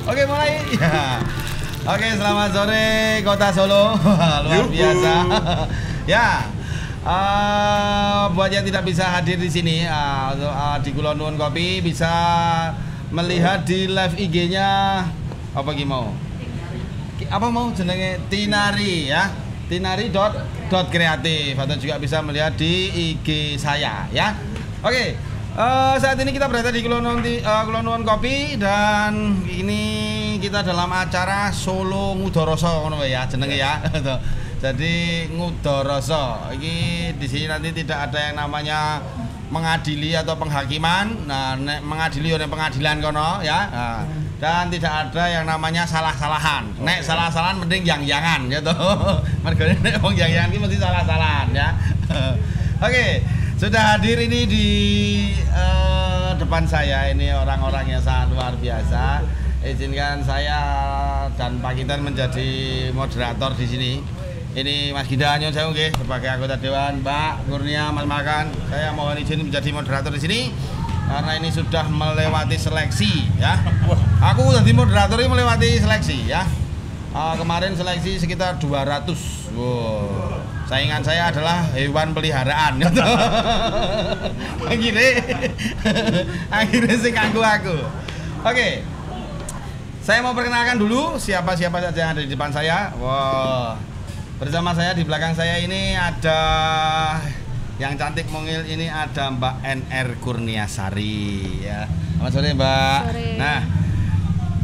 Oke, mulai. Ya. Oke, selamat sore Kota Solo. Luar biasa. Ya. Buat yang tidak bisa hadir di sini di Kulon Nuwun Kopi bisa melihat di live IG-nya apa gimana? Apa mau jenenge Tinari ya. Tinari.kreatif atau juga bisa melihat di IG saya ya. Oke. Saat ini kita berada di Kulon Nuwun Kopi dan ini kita dalam acara Solo Ngudoroso ngono ya jenenge ya. Jadi Ngudoroso. Ini di sini nanti tidak ada yang namanya mengadili atau penghakiman. Nah, mengadili oleh pengadilan kono ya. Nah, dan tidak ada yang namanya salah-salahan. Nek salah-salahan mending yang-yangan gitu. Mergane nek wong yang-yangan iki mesti salah-salahan ya. Oke. Sudah hadir ini di depan saya ini orang-orang yang sangat luar biasa. Izinkan saya dan Pak Kinten menjadi moderator di sini. Ini Mas Ginda nyuwun sewu nggih sebagai anggota dewan, Mbak Kurnia, Mas Makan. Saya mohon izin menjadi moderator di sini karena ini sudah melewati seleksi ya. Aku jadi moderator ini melewati seleksi ya. Kemarin seleksi sekitar 200. Wow. Saingan saya adalah hewan peliharaan. Akhirnya sing aku. Oke. Saya mau perkenalkan dulu siapa-siapa saja yang ada di depan saya. Wow. Bersama saya di belakang saya ini ada yang cantik mungil, ini ada Mbak NR Kurniasari ya. Selamat sore, Mbak. Sore. Nah,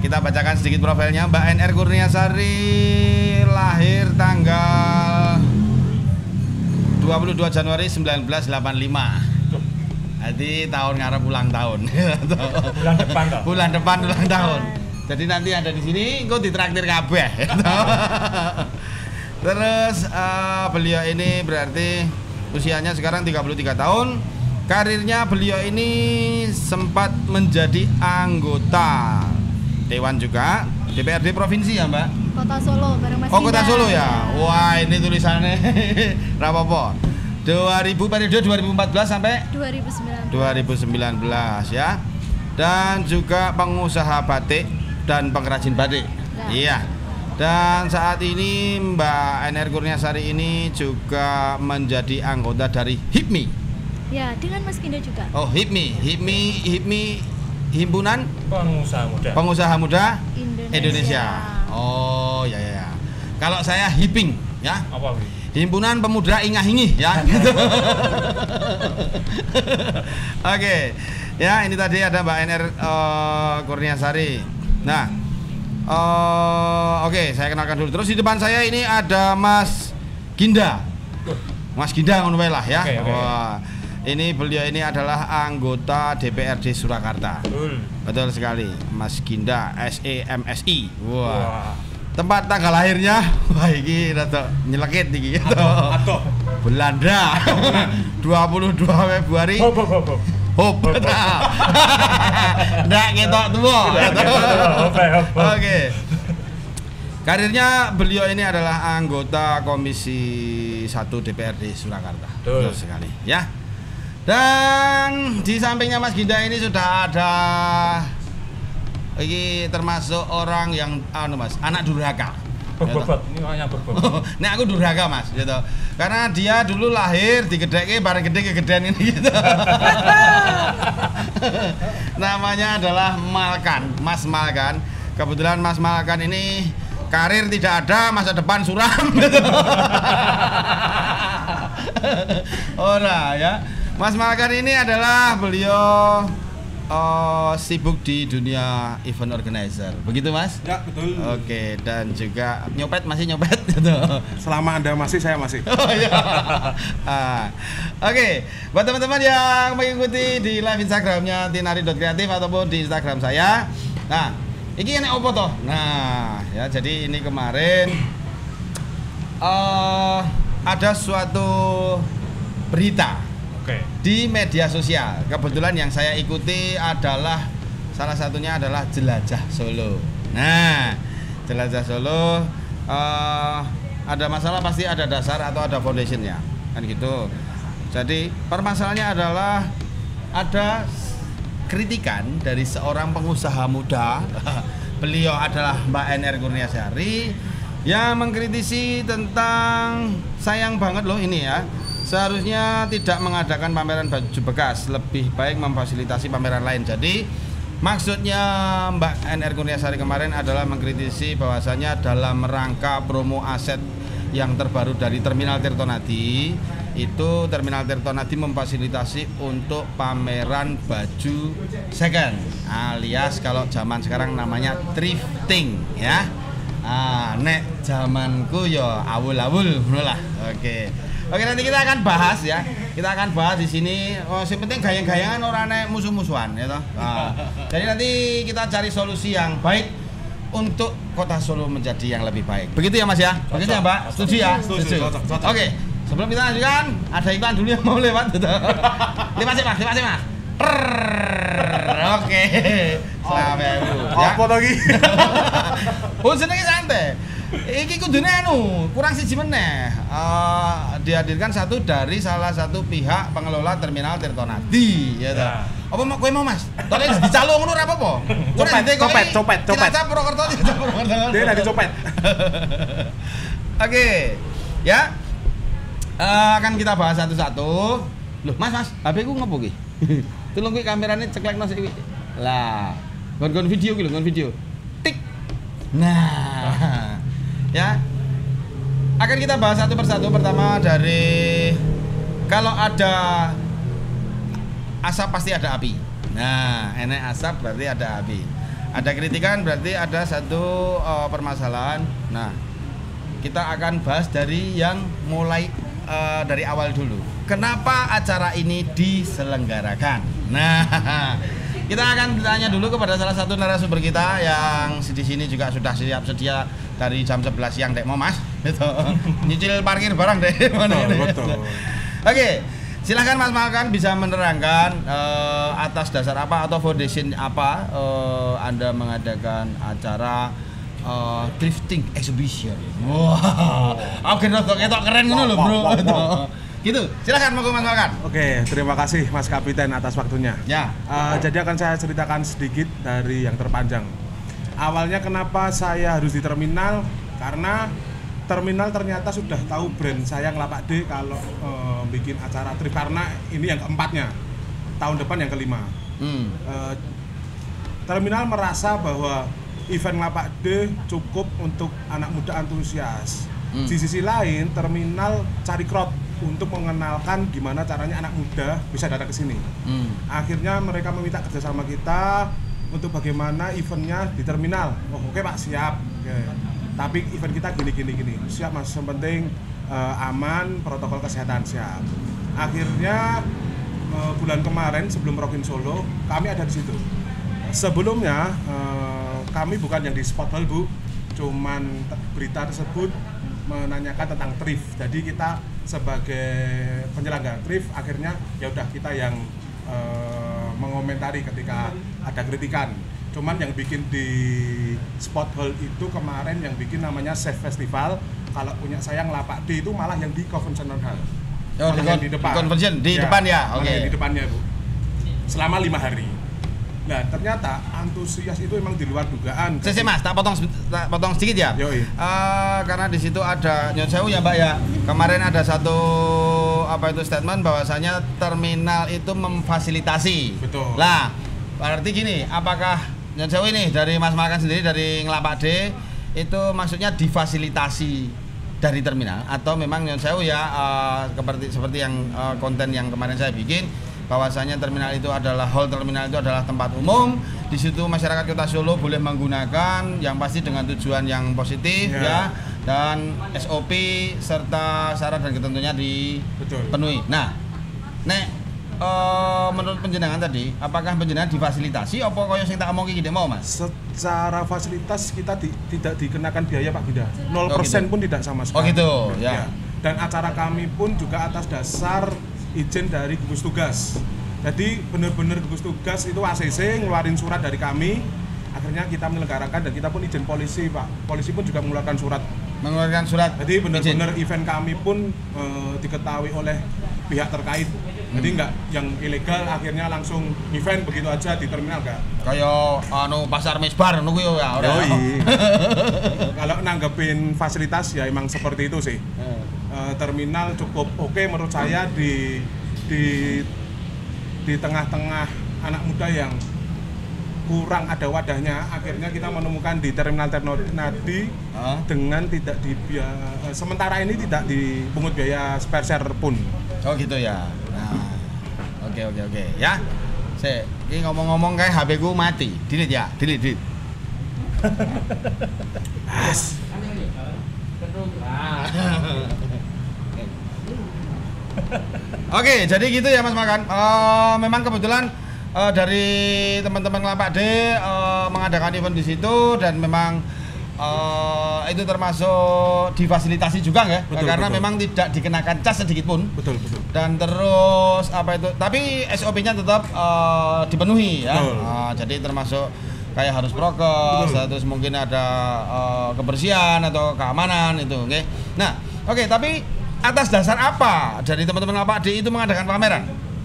kita bacakan sedikit profilnya. Mbak NR Kurniasari lahir tanggal 22 Januari 1985. Jadi tahun ngarep ulang tahun. Bulan depan ulang tahun. Jadi nanti ada di sini engko ditraktir kabeh. Terus beliau ini berarti usianya sekarang 33 tahun. Karirnya beliau ini sempat menjadi anggota Dewan juga, DPRD provinsi ya, Mbak? Kota Solo bareng Mas Oh, Kota Ginda. Solo ya. Wah, ini tulisannya rapopo. 2000 periode 2014 sampai 2019 ya. Dan juga pengusaha batik dan pengrajin batik. Nah. Iya. Dan saat ini Mbak NR Kurniasari ini juga menjadi anggota dari HIPMI. Ya, dengan Mas Ginda juga. Oh, HIPMI Himpunan Pengusaha Muda Indonesia. Oh, ya. Kalau saya HIPING ya. Apa? Himpunan Pemuda Ingah-Ingih ya. Oke. Ya, ini tadi ada Mbak NR Kurniasari. Nah, oke, saya kenalkan dulu. Terus di depan saya ini ada Mas Ginda. Mas Ginda ngono wae lah ya. Okay. Wah. Ini beliau ini adalah anggota DPRD Surakarta. Betul sekali, Mas Ginda SEMSI. Wah. Tempat tanggal lahirnya, wah ini rada nyelekit iki gitu. Belanda. 22 Februari. Hop. Ndak ketok tua. Oke. Karirnya beliau ini adalah anggota Komisi 1 DPRD Surakarta. Betul sekali, ya. Dan di sampingnya Mas Ginda ini sudah ada ini termasuk orang yang Mas, anak durhaka. Ini hanya berbobot. Nek aku durhaka, Mas, gitu. Karena dia dulu lahir digedheke bareng gede kegedean ini gitu. Namanya adalah Malkan, Mas Malkan. Kebetulan Mas Malkan ini karir tidak ada, masa depan suram gitu. Ora ya. Mas Malkan ini adalah beliau sibuk di dunia event organizer. Begitu, Mas? Ya, betul. Oke, dan juga masih nyopet gitu. Selama Anda masih, saya masih. Oh iya. Oke, buat teman-teman yang mengikuti di live Instagramnya tinari.kreatif ataupun di Instagram saya. Nah, ini enek opo toh? Nah, ya jadi ini kemarin ada suatu berita di media sosial. Kebetulan yang saya ikuti adalah salah satunya adalah Jelajah Solo. Nah, Jelajah Solo ada masalah pasti ada dasar atau ada foundationnya, kan gitu. Jadi permasalahannya adalah ada kritikan dari seorang pengusaha muda beliau adalah Mbak NR Kurniasari yang mengkritisi tentang sayang banget loh ini ya. Seharusnya tidak mengadakan pameran baju bekas, lebih baik memfasilitasi pameran lain. Jadi maksudnya Mbak NR Kurniasari kemarin adalah mengkritisi bahwasanya dalam rangka promo aset yang terbaru dari Terminal Tirtonadi, itu Terminal Tirtonadi memfasilitasi untuk pameran baju second, alias kalau zaman sekarang namanya thrifting ya. Nek zamanku ya awul-awul lah. Oke, nanti kita akan bahas ya. Kita akan bahas di sini. Yang penting gayang-gayangan orang nek musuh-musuhan ya toh. Jadi nanti kita cari solusi yang baik untuk Kota Solo menjadi yang lebih baik. Begitu ya Mas ya? Begitu ya Mbak? Setuju ya? Setuju. Oke, sebelum kita lanjutkan, ada iklan dulu yang mau lewat. Lewat sih Mas. Oke. Selamat ya. Apa lagi? Oh, senengnya santai. Iki kudune kurang siji meneh. Dihadirkan satu dari salah satu pihak pengelola Terminal Tirtonadi ya toh. Apa mau kowe mau Mas? Tole dicaluk ngono ora apa-apa. Copet. Cilacap Purwokerto. Dia lagi copet. Oke. Ya. Akan kita bahas satu-satu. Loh, Mas, HP ku ngopo ki? Tolong kuwi kamerane ceklekno sik kuwi. Lah, gon video ki lho, gon video. Tik. Nah. Ya. Akan kita bahas satu persatu. Pertama dari kalau ada asap pasti ada api. Nah, enek asap berarti ada api. Ada kritikan berarti ada satu permasalahan. Nah, kita akan bahas dari yang mulai dari awal dulu. Kenapa acara ini diselenggarakan? Nah, kita akan bertanya dulu kepada salah satu narasumber kita yang di sini juga sudah siap sedia dari jam 11 siang dek mau Mas. Gitu. Nyicil parkir barang deh. Betul. Oke. Silahkan Mas Malkan bisa menerangkan atas dasar apa atau foundation apa Anda mengadakan acara thrifting exhibition. Wah, oke ketok keren ngono lho bro. Gitu, silahkan Mas Malkan. Oke, terima kasih Mas Kapiten atas waktunya. Ya. Jadi akan saya ceritakan sedikit dari yang terpanjang. Awalnya kenapa saya harus di terminal? Karena terminal ternyata sudah tahu brand saya Ngelapak D kalau bikin acara thrift, karena ini yang keempatnya, tahun depan yang kelima. Terminal merasa bahwa event Ngelapak D cukup untuk anak muda antusias. Di sisi lain, terminal cari crowd untuk mengenalkan gimana caranya anak muda bisa datang ke sini. Akhirnya mereka meminta kerjasama kita untuk bagaimana eventnya di terminal. Oh, oke Pak, siap. Oke. Tapi event kita gini. Siap Mas, yang penting aman, protokol kesehatan siap. Akhirnya bulan kemarin sebelum Rockin Solo, kami ada di situ. Sebelumnya kami bukan yang di spot hall Bu, cuman berita tersebut menanyakan tentang thrift. Jadi kita sebagai penyelenggara thrift, akhirnya ya udah kita yang mengomentari ketika ada kritikan. Cuman yang bikin di spot hall itu kemarin yang bikin namanya Safe Festival. Kalau punya saya Ngelapak D itu malah yang di Convention Hall. Oh, di depan. Convention di depan ya. Oke. Di depannya Bu. Selama 5 hari. Nah, ternyata antusias itu memang di luar dugaan. Sisi Mas, tak potong sedikit ya. Yoi. Karena di situ ada nyon sewu ya Mbak ya. Kemarin ada satu statement bahwasanya terminal itu memfasilitasi. Betul. Lah, berarti gini, apakah nyon sewu ini dari Mas Malkan sendiri dari Ngelapak D itu maksudnya difasilitasi dari terminal atau memang nyon sewu ya seperti yang konten yang kemarin saya bikin, bahwasanya terminal itu adalah hall terminal itu adalah tempat umum. Di situ masyarakat Kota Solo boleh menggunakan yang pasti dengan tujuan yang positif ya, dan SOP serta syarat dan ketentuannya dipenuhi. Nah, menurut penjenengan tadi, apakah penjenengan difasilitasi apa koyo sing tak omong iki mau Mas? Secara fasilitas kita tidak dikenakan biaya Pak Gida. 0% pun tidak sama sekali. Oh gitu, ya. Dan acara kami pun juga atas dasar izin dari gugus tugas. Jadi benar-benar gugus tugas itu ACC ngeluarin surat dari kami. Akhirnya kita menyelenggarakan dan kita pun izin polisi Pak. Polisi pun juga mengeluarkan surat. Mengeluarkan surat. Jadi benar-benar event kami pun diketahui oleh pihak terkait Jadi nggak yang ilegal akhirnya langsung event begitu aja di terminal nggak. Kayak pasar misbar ngono kuwi ya ora. Kalau nanggepin fasilitas ya emang seperti itu sih. Terminal cukup oke menurut saya di tengah-tengah anak muda yang kurang ada wadahnya, akhirnya kita menemukan di terminal Ternadi dengan tidak sementara ini tidak dipungut biaya spare pun. Oh gitu ya. Nah, oke ya. Ini ngomong-ngomong kayak HP ku mati. Delete ya, delete. Yes. Oke, jadi gitu ya Mas Makan. Memang kebetulan dari teman-teman Lapak D mengadakan event di situ dan memang itu termasuk difasilitasi juga ya, karena betul. Memang tidak dikenakan cas sedikit pun. Betul. Dan terus tapi SOP-nya tetap dipenuhi ya. Jadi termasuk kayak harus prokes, terus mungkin ada kebersihan atau keamanan itu, oke. Nah, oke, tapi atas dasar apa dari teman-teman Lapak D itu mengadakan pameran?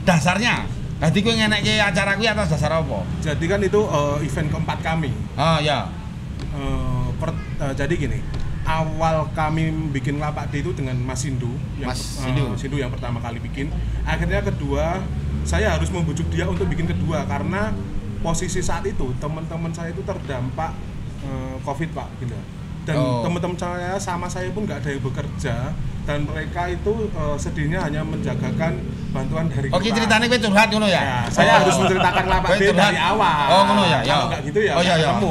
Dasarnya? Jadi gue ngenek acara gue atas dasar apa? Jadi kan itu event keempat kami. Ya. Jadi gini, awal kami bikin Lapak D itu dengan Mas Sindu yang pertama kali bikin. Akhirnya kedua, saya harus membujuk dia untuk bikin kedua karena posisi saat itu teman-teman saya itu terdampak COVID Pak, gitu. Dan teman-teman saya sama saya pun nggak ada yang bekerja dan mereka itu sedihnya hanya menjagakan bantuan dari kita. Oke, ceritanya gue curhat ngono ya. Saya harus menceritakan Lapak D dari awal. Oh ngono ya. Kalau nggak gitu ya ketemu.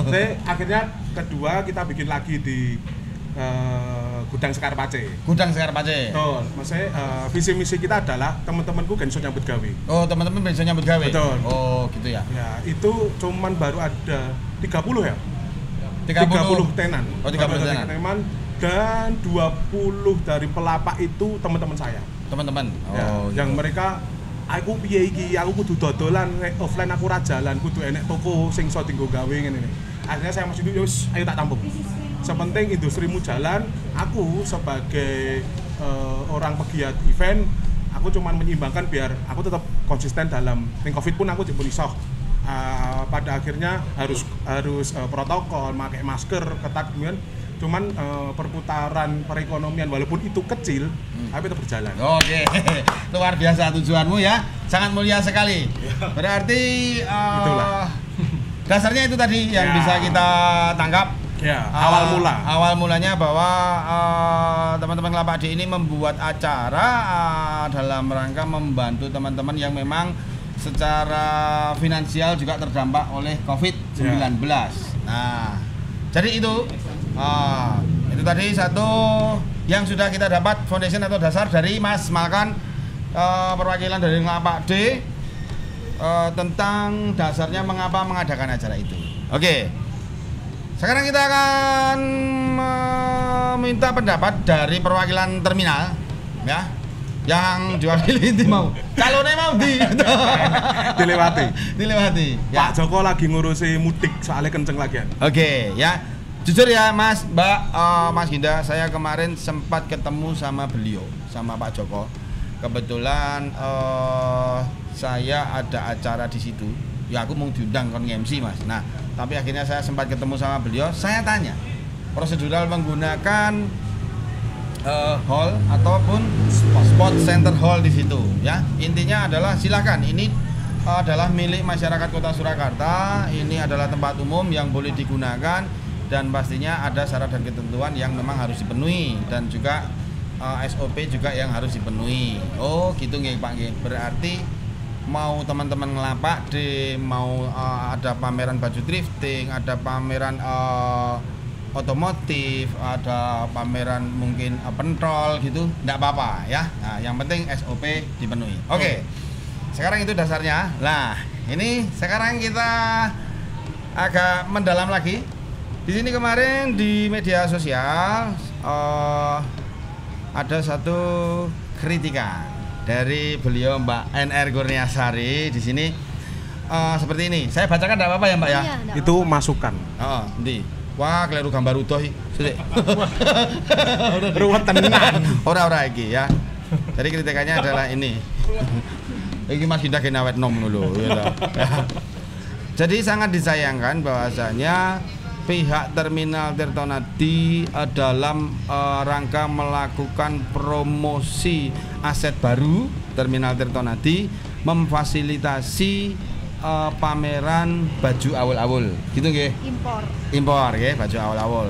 Jadi akhirnya kedua kita bikin lagi di Gudang Sekar Pace. Gudang Sekar Pace. Betul. Maksudnya visi misi kita adalah teman-temanku genso nyambut gawe. Oh, teman-teman genso nyambut gawe. Betul. Oh, gitu ya. Ya, itu cuman baru ada 30 ya. 30 tenan. Oh, 30 tenan. Dan 20 dari pelapak itu teman-teman saya. Teman-teman. Ya, yang mereka aku piye iki, aku kudu dodolan offline aku ra jalan, kudu enek toko sing iso dienggo gawe ngene. Akhirnya saya masih yus, ayo tak tampung. Sepenting industrimu jalan, aku sebagai orang pegiat event, aku cuman menyeimbangkan biar aku tetap konsisten dalam Covid pun aku pun iso. Pada akhirnya harus protokol, pakai masker, ketat kemudian cuman perputaran perekonomian walaupun itu kecil tapi itu berjalan. Oke. Luar biasa tujuanmu ya, sangat mulia sekali. Berarti dasarnya itu tadi yang bisa kita tangkap. Ya, awal mulanya bahwa teman-teman Lapak D ini membuat acara dalam rangka membantu teman-teman yang memang secara finansial juga terdampak oleh COVID-19. Nah, jadi itu tadi satu yang sudah kita dapat foundation atau dasar dari Mas Malkan, perwakilan dari Lapak D tentang dasarnya mengapa mengadakan acara itu. Oke. Sekarang kita akan meminta pendapat dari perwakilan terminal ya, yang diwakili tim mau. Calonnya mau dilewati. Ya. Pak Joko lagi ngurusi mudik soalnya kenceng lagi. Oke, ya. Jujur ya Mas, Mbak, Mas Ginda, saya kemarin sempat ketemu sama beliau, sama Pak Joko. Kebetulan saya ada acara di situ. Ya aku mau diundang kon MC Mas. Nah, tapi akhirnya saya sempat ketemu sama beliau. Saya tanya prosedural menggunakan hall ataupun spot center hall di situ. Ya, intinya adalah silakan. Ini adalah milik masyarakat Kota Surakarta. Ini adalah tempat umum yang boleh digunakan dan pastinya ada syarat dan ketentuan yang memang harus dipenuhi dan juga SOP juga yang harus dipenuhi. Oh, gitu nggih Pak nggih. Berarti mau teman-teman Lapak D mau ada pameran baju thrifting, ada pameran otomotif, ada pameran mungkin pentol gitu, enggak apa-apa ya. Nah, yang penting SOP dipenuhi. Oke. Sekarang itu dasarnya. Nah, ini sekarang kita agak mendalam lagi. Di sini kemarin di media sosial ada satu kritikan dari beliau Mbak NR Kurniasari di sini seperti ini. Saya bacakan enggak apa-apa ya Mbak ya? Iya, itu masukan. Oh, ndi? Wah, keliru gambar utuh iki. Ruwet tenan. Ora iki ya. Jadi kritikannya adalah ini. Iki Mas Ginda kena awet nom lho ya. Jadi sangat disayangkan bahwasanya pihak Terminal Tirtonadi dalam rangka melakukan promosi aset baru Terminal Tirtonadi memfasilitasi pameran baju awul-awul gitu nggih. Impor nggih, baju awul-awul.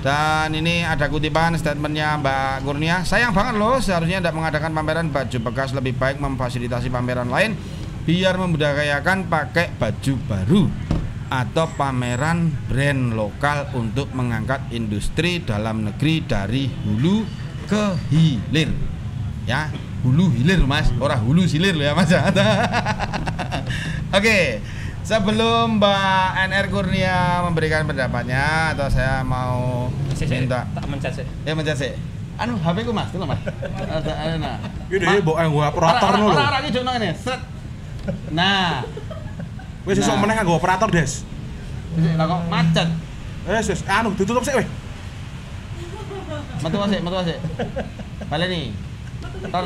Dan ini ada kutipan statementnya Mbak Kurnia. Sayang banget loh, seharusnya tidak mengadakan pameran baju bekas, lebih baik memfasilitasi pameran lain biar membudayakan pakai baju baru atau pameran brand lokal untuk mengangkat industri dalam negeri dari hulu ke hilir. Ya, hulu hilir Mas, ora hulu silir loh ya Mas. Oke. Sebelum Mbak NR Kurnia memberikan pendapatnya atau saya mau minta tak mencet sih. Ya mencet sih. Anu HP ku Mas, dulu Mas. Nah. Iki mbok nggo operator lho. Ora iki jono ngene. Set. Nah. Wis sesuk meneh nggo operator, Des. Wis lah kok macet. Wis anu ditutup sik weh. Metu sik. Baleni. Ter.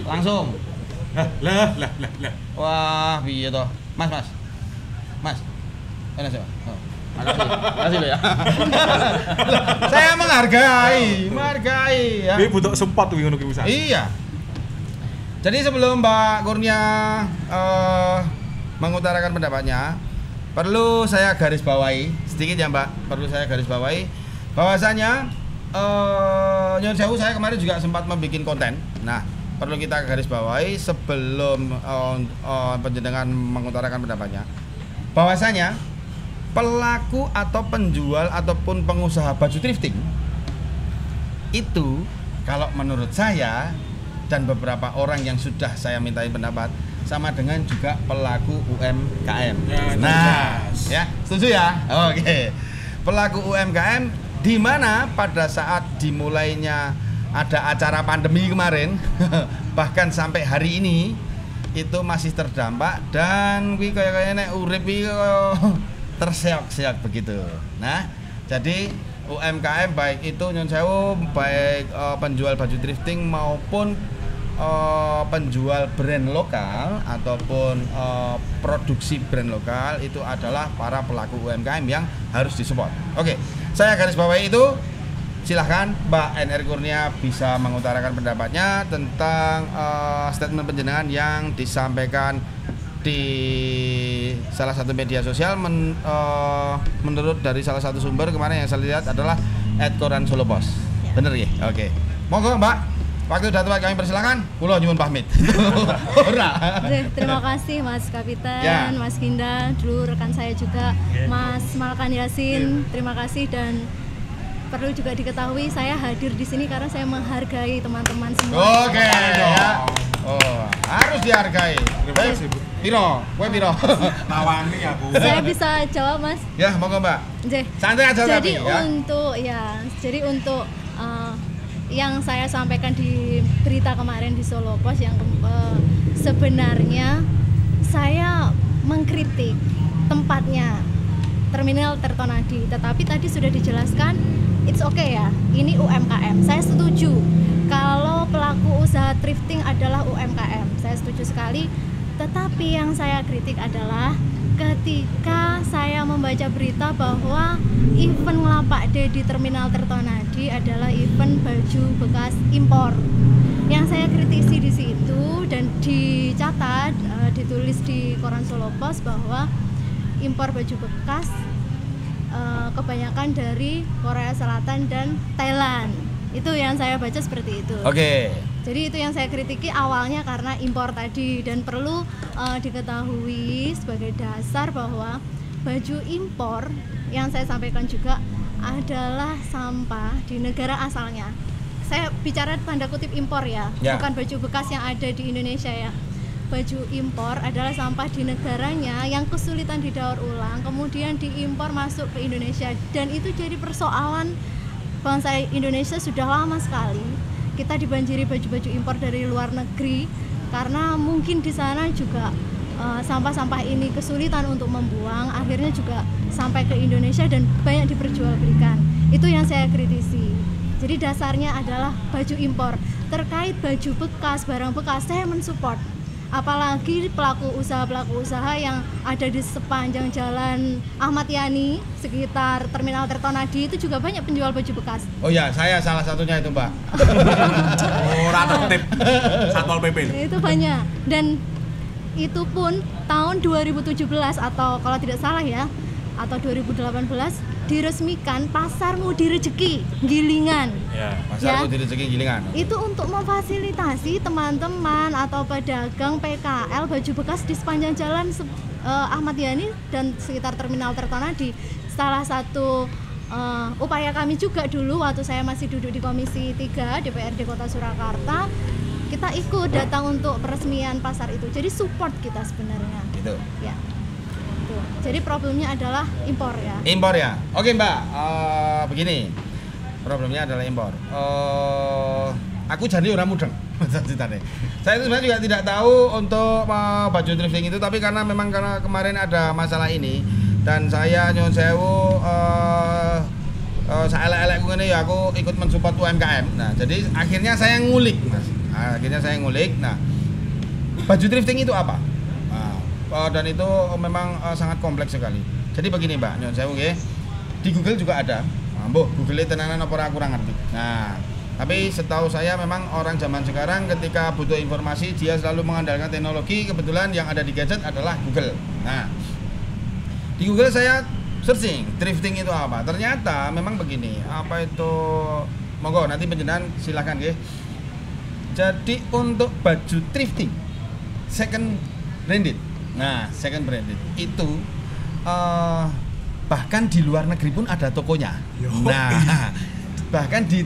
Langsung. Lah. Wah, piye to? Mas, enak sih. Makasih lo ya. Saya menghargai ya. Ini butuh sempat tuh ngono ki Mas. Iya. Jadi sebelum Mbak Kurnia mengutarakan pendapatnya, perlu saya garis bawahi sedikit ya Mbak. Perlu saya garis bawahi bahwasanya nyon sewu saya kemarin juga sempat membuat konten. Nah, perlu kita garis bawahi sebelum penjenengan mengutarakan pendapatnya. Bahwasanya pelaku atau penjual ataupun pengusaha baju thrifting itu kalau menurut saya dan beberapa orang yang sudah saya mintai pendapat sama dengan juga pelaku UMKM. Nah, ya, setuju ya? Oke. Pelaku UMKM di mana pada saat dimulainya ada acara pandemi kemarin bahkan sampai hari ini itu masih terdampak dan kuwi kaya nek urip iki terseok-seok begitu. Nah, jadi UMKM baik itu nyon sewu baik penjual baju thrifting maupun penjual brand lokal ataupun produksi brand lokal itu adalah para pelaku UMKM yang harus disupport. Oke, saya garis bawahi itu. Silahkan Mbak NR Kurnia bisa mengutarakan pendapatnya tentang statement penjenengan yang disampaikan di salah satu media sosial menurut dari salah satu sumber kemarin yang saya lihat adalah @koran_solo_pos. Bener ya? Oke. Monggo Mbak, waktu dan tempat kami persilakan. Kula nyuwun pamit. Ora. Terima kasih Mas Kapitan, Ya. Mas Ginda, dulu rekan saya juga, Mas Malkan Yasin. Terima kasih dan perlu juga diketahui saya hadir di sini karena saya menghargai teman-teman semua. Oke. Ya. Oh, harus dihargai. Terima kasih, Bu. Piro? Kowe piro? Nawani aku. Saya bisa jawab Mas. Ya, monggo Mbak. Nggih. Santai aja Jadi tapi ya. untuk yang saya sampaikan di berita kemarin di Solo Pos yang sebenarnya saya mengkritik tempatnya Terminal Tirtonadi, tetapi tadi sudah dijelaskan it's okay ya, ini UMKM. Saya setuju kalau pelaku usaha thrifting adalah UMKM, saya setuju sekali. Tetapi yang saya kritik adalah ketika saya membaca berita bahwa event Ngelapak D di Terminal Tirtonadi adalah event baju bekas impor. Yang saya kritisi di situ dan dicatat, ditulis di koran Solo Pos bahwa impor baju bekas kebanyakan dari Korea Selatan dan Thailand. Itu yang saya baca seperti itu. Oke. Jadi itu yang saya kritiki awalnya karena impor tadi, dan perlu diketahui sebagai dasar bahwa baju impor yang saya sampaikan juga adalah sampah di negara asalnya. Saya bicara tanda kutip impor ya, bukan baju bekas yang ada di Indonesia ya. Baju impor adalah sampah di negaranya yang kesulitan didaur ulang, kemudian diimpor masuk ke Indonesia, dan itu jadi persoalan bangsa Indonesia sudah lama sekali. Kita dibanjiri baju-baju impor dari luar negeri karena mungkin di sana juga sampah-sampah ini kesulitan untuk membuang, akhirnya juga sampai ke Indonesia dan banyak diperjualbelikan. Itu yang saya kritisi. Jadi dasarnya adalah baju impor. terkait baju bekas, barang bekas, saya mensupport. Apalagi pelaku usaha yang ada di sepanjang jalan Ahmad Yani sekitar Terminal Tirtonadi itu juga banyak penjual baju bekas. Oh ya, saya salah satunya itu, Mbak. Ora tertib Satpol PP. Itu banyak, dan itu pun tahun 2017 atau kalau tidak salah ya, atau 2018 diresmikan Pasar Mudi Rejeki Gilingan. Ya. Pasar Mudi Rejeki Gilingan. Itu untuk memfasilitasi teman-teman atau pedagang PKL baju bekas di sepanjang jalan Ahmad Yani dan sekitar Terminal Tirtonadi. Salah satu upaya kami juga dulu waktu saya masih duduk di Komisi 3 DPRD Kota Surakarta, kita ikut datang untuk peresmian pasar itu. Jadi support kita sebenarnya. Gitu. Ya. Jadi problemnya adalah impor ya. Impor ya. Oke, Mbak. Begini. Problemnya adalah impor. Aku jadi orang mudeng. Saya itu sebenarnya juga tidak tahu untuk baju thrifting itu, tapi karena kemarin ada masalah ini dan saya nyuwun sewu saya elek-elek ngene ya aku ikut mensupport UMKM. Nah, jadi akhirnya saya ngulik, Mas. Nah, baju thrifting itu apa? Dan itu memang sangat kompleks sekali. Jadi begini, Mbak, nyuwun sewu nggih. Di Google juga ada. Mbah, Google tenanan apa ora kurang ngerti. Nah, tapi setahu saya memang orang zaman sekarang ketika butuh informasi dia selalu mengandalkan teknologi. Kebetulan yang ada di gadget adalah Google. Nah, di Google saya searching thrifting itu apa. Ternyata memang begini. Apa itu? Monggo nanti panjenengan silakan nggih. Jadi untuk baju thrifting second branded. Nah, second branded itu bahkan di luar negeri pun ada tokonya. Nah, bahkan di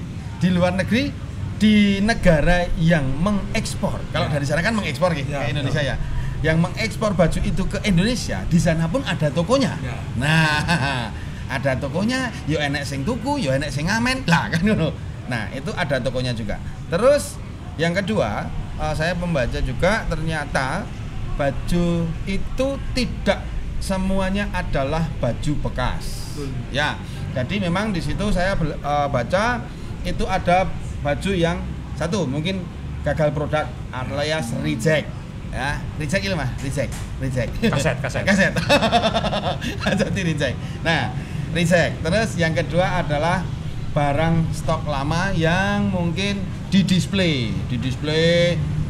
luar negeri, di negara yang mengekspor. Kalau dari sana kan mengekspor ke Indonesia ya. Yang mengekspor baju itu ke Indonesia, di sana pun ada tokonya. Nah, ada tokonya, yo enek sing tuku, yo enek sing ngamen. Lah kan ngono. Nah, itu ada tokonya juga. Terus yang kedua, saya membaca juga ternyata baju itu tidak semuanya adalah baju bekas. Ya, jadi memang di situ saya baca itu ada baju yang satu mungkin gagal produk alias reject. Ya, reject itu mah, reject. Kaset. Jadi reject. Nah, reject. Terus yang kedua adalah barang stok lama yang mungkin di display.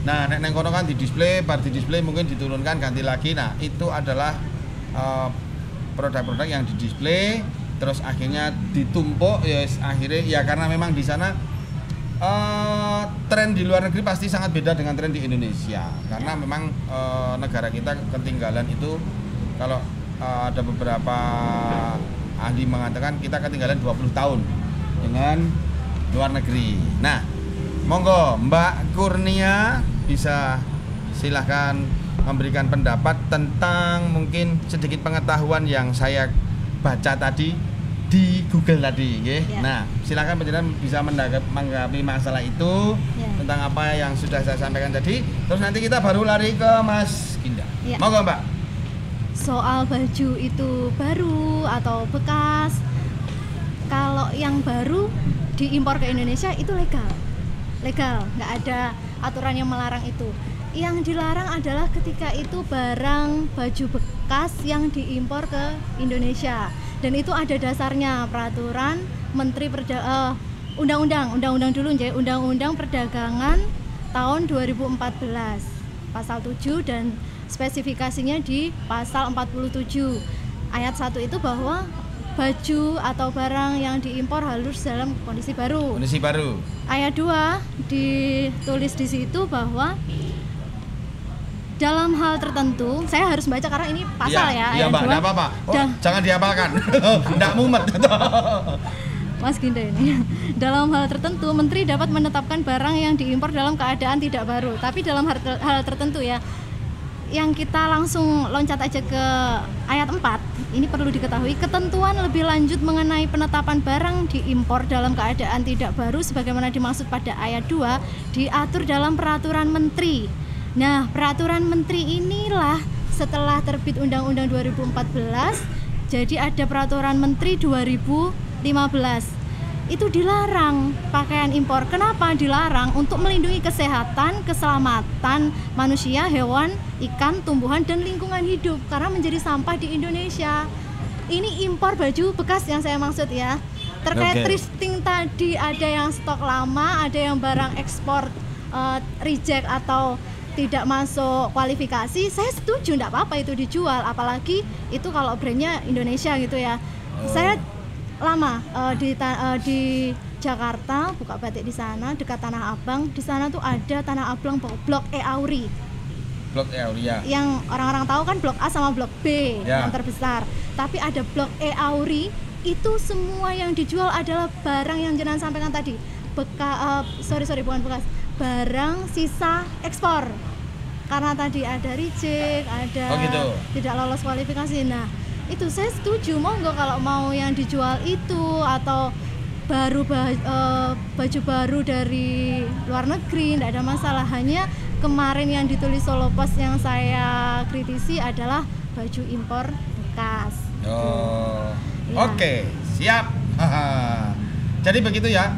Nah, nek kono kan di display mungkin diturunkan ganti lagi. Nah, itu adalah produk-produk yang di display terus akhirnya ditumpuk ya akhirnya ya karena memang di sana tren di luar negeri pasti sangat beda dengan tren di Indonesia karena memang negara kita ketinggalan itu kalau ada beberapa ahli mengatakan kita ketinggalan 20 tahun dengan luar negeri. Nah, monggo Mbak Kurnia bisa silahkan memberikan pendapat tentang mungkin sedikit pengetahuan yang saya baca tadi di Google tadi, ya. Nah, silahkan penjelasan bisa menanggapi masalah itu tentang apa yang sudah saya sampaikan tadi. Terus nanti kita baru lari ke Mas Ginda. Monggo Mbak. Soal baju itu baru atau bekas, kalau yang baru diimpor ke Indonesia itu legal, nggak ada aturan yang melarang itu. Yang dilarang adalah ketika itu barang baju bekas yang diimpor ke Indonesia dan itu ada dasarnya peraturan Menteri Undang-Undang Perdagangan tahun 2014 pasal 7 dan spesifikasinya di pasal 47 ayat 1 itu bahwa baju atau barang yang diimpor harus dalam kondisi baru. Ayat 2 ditulis di situ bahwa dalam hal tertentu, saya harus baca karena ini pasal Iya Mbak, enggak apa-apa. Jangan dihafalkan. Enggak mumet. Mas Ginda ini. Dalam hal tertentu, Menteri dapat menetapkan barang yang diimpor dalam keadaan tidak baru. Tapi dalam hal tertentu ya, yang kita langsung loncat aja ke ayat 4, ini perlu diketahui, ketentuan lebih lanjut mengenai penetapan barang diimpor dalam keadaan tidak baru sebagaimana dimaksud pada ayat 2 diatur dalam peraturan menteri. Nah, peraturan menteri inilah setelah terbit Undang-Undang 2014, jadi ada peraturan menteri 2015. itu dilarang pakaian impor. Kenapa dilarang? Untuk melindungi kesehatan, keselamatan manusia, hewan, ikan, tumbuhan, dan lingkungan hidup karena menjadi sampah di Indonesia. Ini impor baju bekas yang saya maksud ya. Terkait thrifting tadi, ada yang stok lama, ada yang barang ekspor reject atau tidak masuk kualifikasi. Saya setuju, enggak apa-apa itu dijual, apalagi itu kalau brandnya Indonesia gitu ya. Saya lama di Jakarta buka batik di sana dekat Tanah Abang. Di sana tuh ada Tanah Abang Blok E Auri. Blok E Auri ya. Yang orang-orang tahu kan Blok A sama Blok B yang terbesar. Tapi ada Blok E Auri, itu semua yang dijual adalah barang yang jenengan sampaikan tadi. Bukan bekas. Barang sisa ekspor. Karena tadi ada reject, ada tidak lolos kualifikasi. Nah, itu saya setuju, monggo kalau mau yang dijual itu atau baju baru dari luar negeri, tidak ada masalah. Hanya kemarin yang ditulis Solo Post yang saya kritisi adalah baju impor bekas. Oke, siap. Jadi begitu ya.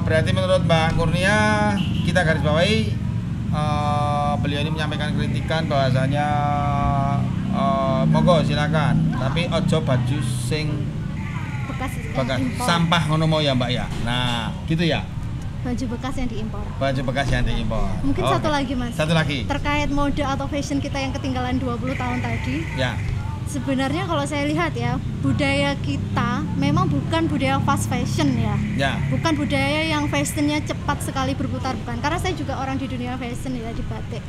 Berarti menurut Mbak Kurnia, kita garis bawahi, beliau ini menyampaikan kritikan bahwasanya monggo silakan, tapi ojo baju sing bekas sampah ngono mau ya Mbak ya. Nah, gitu ya. Baju bekas yang diimpor. Baju bekas yang diimpor. Mungkin satu lagi Mas. Satu lagi. Terkait mode atau fashion kita yang ketinggalan 20 tahun tadi. Ya. Sebenarnya kalau saya lihat ya, budaya kita memang bukan budaya fast fashion ya. Bukan budaya yang fashionnya cepat sekali berputar, bukan. Karena saya juga orang di dunia fashion ya, di batik.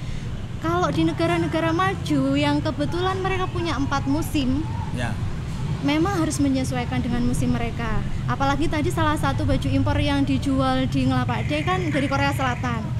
Kalau di negara-negara maju yang kebetulan mereka punya 4 musim, memang harus menyesuaikan dengan musim mereka. Apalagi tadi salah satu baju impor yang dijual di Ngelapak D kan dari Korea Selatan.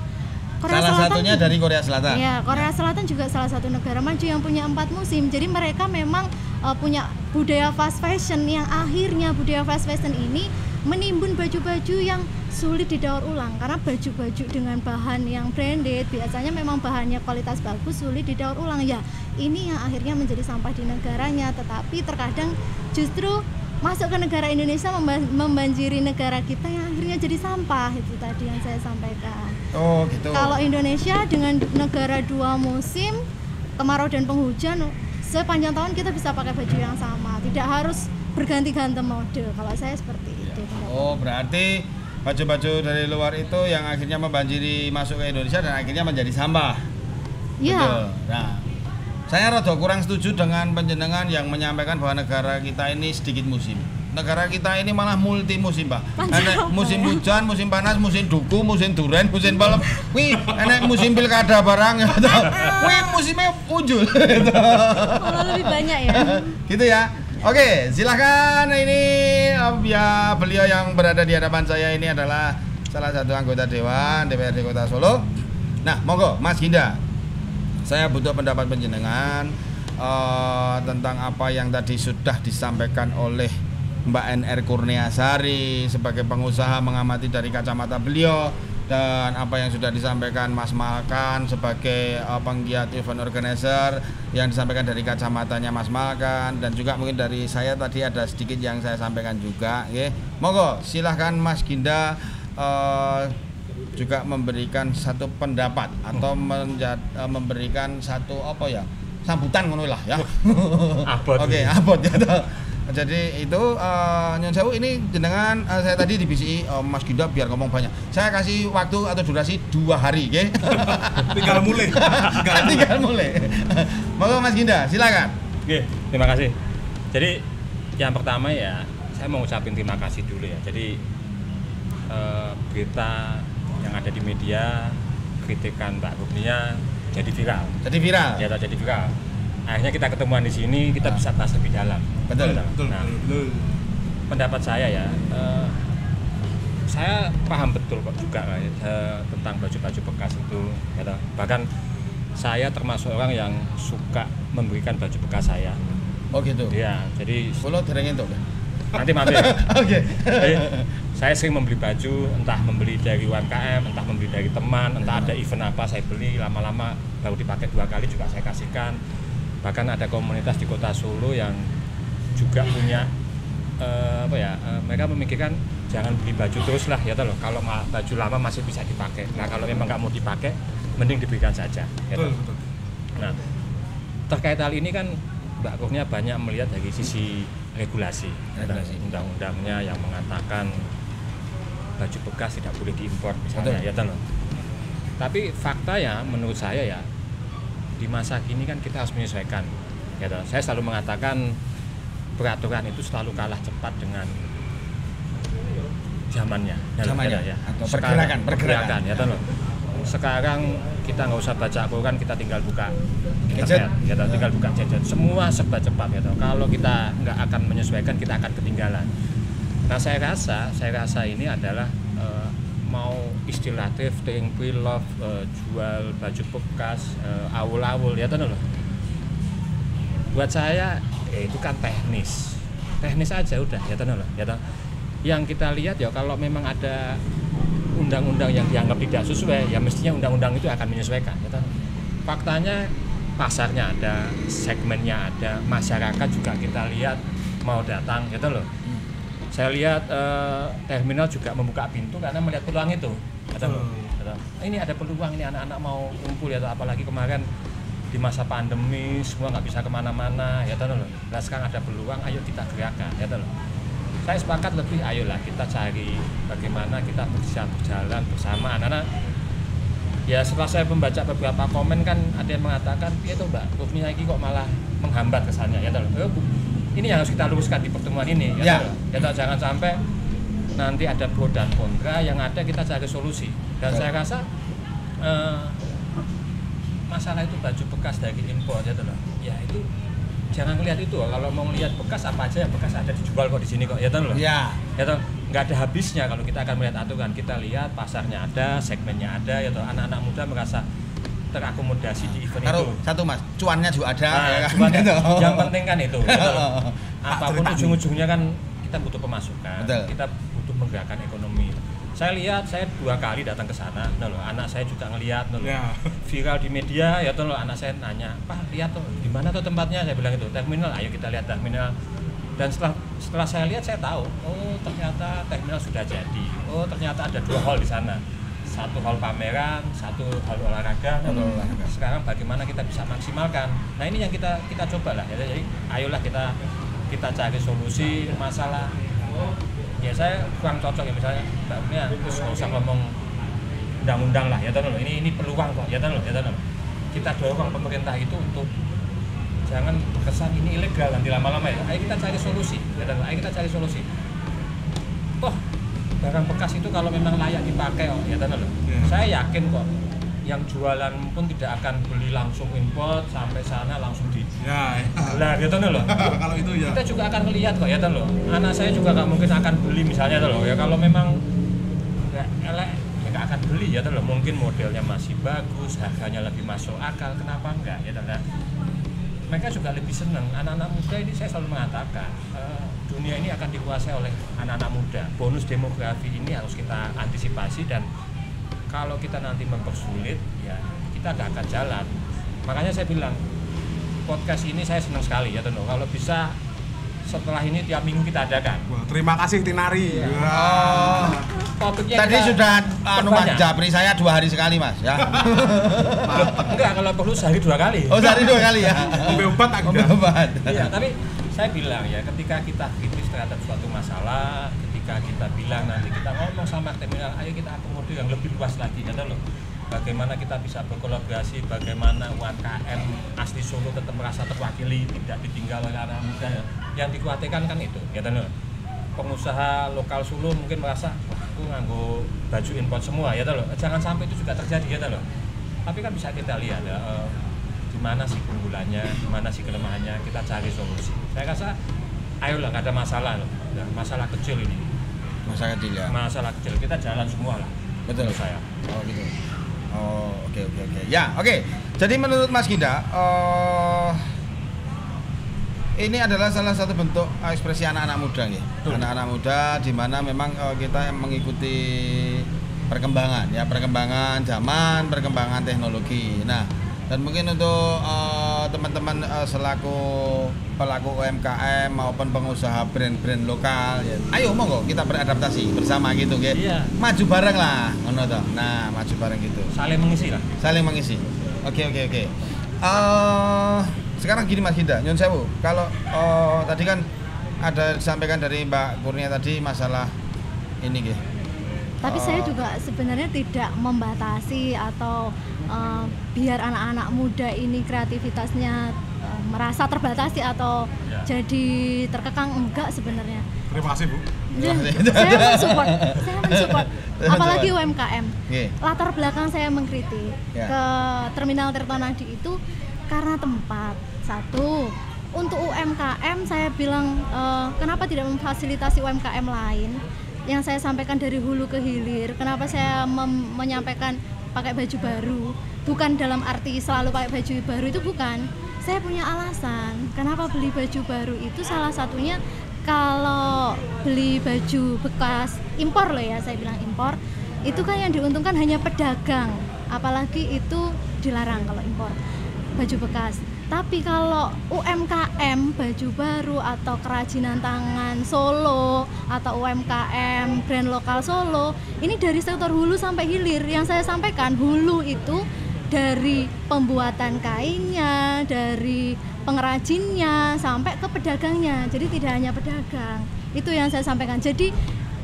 Satunya dari Korea Selatan. Ya, Korea Selatan juga salah satu negara maju yang punya 4 musim. Jadi mereka memang punya budaya fast fashion yang akhirnya budaya fast fashion ini menimbun baju-baju yang sulit didaur ulang. Karena baju-baju dengan bahan yang branded biasanya memang bahannya kualitas bagus, sulit didaur ulang. Ya, ini yang akhirnya menjadi sampah di negaranya. Tetapi terkadang justru masuk ke negara Indonesia membanjiri negara kita yang akhirnya jadi sampah. Itu tadi yang saya sampaikan. Oh gitu. Kalau Indonesia dengan negara 2 musim, kemarau dan penghujan, sepanjang tahun kita bisa pakai baju yang sama, tidak harus berganti-ganti mode. Kalau saya seperti itu. Oh, berarti baju-baju dari luar itu yang akhirnya membanjiri masuk ke Indonesia dan akhirnya menjadi sampah. Iya. Betul. Nah, saya rada kurang setuju dengan penjenengan yang menyampaikan bahwa negara kita ini sedikit musim. Negara kita ini malah multi musim, Pak. Enek musim hujan, musim panas, musim duku, musim duren, musim balem. Wih, enek musim pilkada barang ya. Wih, musimnya unjul. Malah lebih banyak ya. Gitu ya. Oke, silahkan. Ini ya, beliau yang berada di hadapan saya ini adalah salah satu anggota Dewan DPRD Kota Solo. Nah, monggo Mas Ginda. Saya butuh pendapat penjenengan tentang apa yang tadi sudah disampaikan oleh Mbak NR Kurniasari sebagai pengusaha, mengamati dari kacamata beliau, dan apa yang sudah disampaikan Mas Malkan sebagai penggiat event organizer yang disampaikan dari kacamatanya Mas Malkan, dan juga mungkin dari saya tadi ada sedikit yang saya sampaikan juga. Monggo silahkan Mas Ginda juga memberikan satu pendapat atau memberikan satu sambutan ngono lah ya. Oke, abot ya. Jadi itu Nyon Sewu, ini jenengan saya tadi di BCI Mas Ginda biar ngomong banyak. Saya kasih waktu atau durasi 2 hari, oke? Tinggal mulai. Monggo Mas Ginda, silakan. Oke, terima kasih. Jadi yang pertama ya, saya mau ucapin terima kasih dulu ya. Jadi berita yang ada di media, kritikan Mbak Kurnia jadi viral. Ya, jadi viral. Akhirnya kita ketemuan di sini, kita bisa bahas lebih dalam. Betul. Nah, pendapat saya ya, saya paham betul kok juga tentang baju-baju bekas itu. Bahkan saya termasuk orang yang suka memberikan baju bekas saya. Oh gitu. Ya, jadi Kulo dereng entuk. Nanti mampir. Oke. Saya sering membeli baju, entah membeli dari UMKM, entah membeli dari teman, entah ada event apa saya beli, lama-lama baru dipakai 2 kali juga saya kasihkan. Bahkan ada komunitas di Kota Solo yang juga punya mereka memikirkan jangan beli baju terus lah ya loh. Kalau baju lama masih bisa dipakai. Nah kalau memang nggak mau dipakai, mending diberikan saja. Ya Betul. Nah terkait hal ini kan Mbak Kurnia banyak melihat dari sisi regulasi. Undang-undangnya yang mengatakan baju bekas tidak boleh diimpor misalnya. Ya loh. Tapi faktanya menurut saya ya di masa kini kan kita harus menyesuaikan. Ya toh. Saya selalu mengatakan peraturan itu selalu kalah cepat dengan zamannya ya, atau pergerakan ya. Ya toh. Sekarang kita nggak usah baca Al-Quran, kita tinggal buka internet, ya toh, tinggal buka gadget, semua serba cepat ya toh. Kalau kita nggak akan menyesuaikan, kita akan ketinggalan. Nah saya rasa ini adalah mau istilah thrifting, pre-love, jual baju bekas, awul-awul ya toh loh. Buat saya itu kan teknis aja udah ya toh loh. Ya toh. Yang kita lihat ya kalau memang ada undang-undang yang dianggap tidak sesuai, ya mestinya undang-undang itu akan menyesuaikan. Ya toh. Faktanya pasarnya ada, segmennya ada, masyarakat juga kita lihat mau datang gitu loh. Saya lihat terminal juga membuka pintu karena melihat peluang itu. Ini ada peluang, ini anak-anak mau kumpul ya, apalagi kemarin di masa pandemi semua nggak bisa kemana-mana ya loh. Nah sekarang ada peluang, ayo kita gerakan ya loh. Saya sepakat lebih, ayolah kita cari bagaimana kita bisa berjalan bersama anak-anak. Ya setelah saya membaca beberapa komen kan ada yang mengatakan, ya tuh Mbak Kurnia ini kok malah menghambat kesannya ya loh. Ini yang harus kita luruskan di pertemuan ini ya. Jangan sampai nanti ada pro dan kontra, yang ada kita cari solusi. Dan saya rasa masalah itu baju bekas dari impor ya loh. Ya itu jangan lihat itu, kalau mau lihat bekas apa aja yang bekas ada dijual kok di sini kok ya loh. Ya toh, nggak ada habisnya kalau kita akan melihat aturan. Kita lihat pasarnya ada, segmennya ada ya toh. Anak-anak muda merasa terakomodasi di event itu. Satu Mas, cuannya juga ada. Cuannya, yang penting kan itu. Apapun ujung-ujungnya kan kita butuh pemasukan. Betul. Kita butuh menggerakkan ekonomi. Saya lihat, saya 2 kali datang ke sana, loh, anak saya juga ngelihat, loh, viral di media, ya loh, anak saya nanya, Pak lihat tuh, di mana tuh tempatnya? Saya bilang itu terminal, ayo kita lihat terminal. Dan setelah saya lihat, saya tahu, oh ternyata terminal sudah jadi, oh ternyata ada 2 hall di sana, 1 hall pameran, 1 hall olahraga. Sekarang bagaimana kita bisa maksimalkan? Nah ini yang kita coba lah, ya. Jadi ayolah kita cari solusi masalah. Ya saya kurang cocok ya misalnya Mbak Kurnia terus nggak usah ngomong undang-undang lah ya loh. Ini peluang kok ya loh. Kita dorong pemerintah itu untuk jangan kesan ini ilegal nanti lama-lama ya. Ayo kita cari solusi ya loh. Ayo kita cari solusi. Toh barang bekas itu kalau memang layak dipakai kok ya loh. Saya yakin kok yang jualan pun tidak akan beli langsung import sampai sana langsung di lah gitu loh. Kalau itu ya kita juga akan melihat kok ya loh. Anak saya juga nggak mungkin akan beli misalnya loh ya, kalau memang nggak elek ya nggak akan beli ya loh. Mungkin modelnya masih bagus, harganya lebih masuk akal, kenapa enggak ya loh. Mereka juga lebih senang. Anak-anak muda ini saya selalu mengatakan dunia ini akan dikuasai oleh anak-anak muda. Bonus demografi ini harus kita antisipasi, dan kalau kita nanti mempersulit, ya kita nggak akan jalan. Makanya saya bilang, podcast ini saya senang sekali ya Tono. Kalau bisa setelah ini tiap minggu kita adakan. Wah, terima kasih Tinari. Topiknya tadi sudah Mas Japri saya 2 hari sekali Mas ya. Enggak, kalau perlu sehari 2 kali. Oh sehari 2 kali ya. Obat. Iya, tapi saya bilang ya, ketika kita kritis terhadap suatu masalah, ketika kita bilang nanti kita ngomong sama terminal, ayo kita akomodir yang lebih luas lagi, ya loh. Bagaimana kita bisa berkolaborasi, bagaimana UMKM asli Solo tetap merasa terwakili, tidak ditinggal oleh anak muda. Yang dikhawatirkan kan itu, ya loh. Pengusaha lokal Solo mungkin merasa, wah aku nganggo baju import semua, ya loh. Jangan sampai itu juga terjadi, ya loh. Tapi kan bisa kita lihat ya, di mana sih keunggulannya, di mana sih kelemahannya, kita cari solusi. Saya rasa ayolah, nggak ada masalah loh. Masalah kecil ini. Masalah kecil ya. Masalah kecil, kita jalan semua lah. Betul saya. Oh gitu. Oh oke. Ya oke. Jadi menurut Mas Ginda, ini adalah salah satu bentuk ekspresi anak-anak muda ya. Anak-anak muda di mana memang kita mengikuti perkembangan zaman, perkembangan teknologi. Nah, dan mungkin untuk teman-teman selaku pelaku UMKM maupun pengusaha brand-brand lokal ya. Ayo monggo kita beradaptasi bersama gitu nggih. Iya. Maju bareng lah ngono toh. Nah, maju bareng gitu. Saling mengisi lah. Saling mengisi. Oke. Sekarang gini Mas Ginda, nyun sewu. Kalau tadi kan ada disampaikan dari Mbak Kurnia tadi masalah ini nggih. Tapi saya juga sebenarnya tidak membatasi atau biar anak-anak muda ini kreativitasnya merasa terbatasi atau jadi terkekang, enggak sebenarnya. Terima kasih Bu. Saya mensupport apalagi UMKM. Latar belakang saya mengkritik ke Terminal Tirtonadi itu karena tempat. Satu, untuk UMKM saya bilang kenapa tidak memfasilitasi UMKM lain yang saya sampaikan dari hulu ke hilir. Kenapa saya menyampaikan pakai baju baru, bukan dalam arti selalu pakai baju baru, itu bukan. Saya punya alasan kenapa beli baju baru itu, salah satunya kalau beli baju bekas impor loh ya, saya bilang impor, itu kan yang diuntungkan hanya pedagang, apalagi itu dilarang kalau impor baju bekas. Tapi kalau UMKM baju baru atau kerajinan tangan Solo atau UMKM brand lokal Solo, ini dari sektor hulu sampai hilir. Yang saya sampaikan, hulu itu dari pembuatan kainnya, dari pengrajinnya sampai ke pedagangnya. Jadi tidak hanya pedagang. Itu yang saya sampaikan. Jadi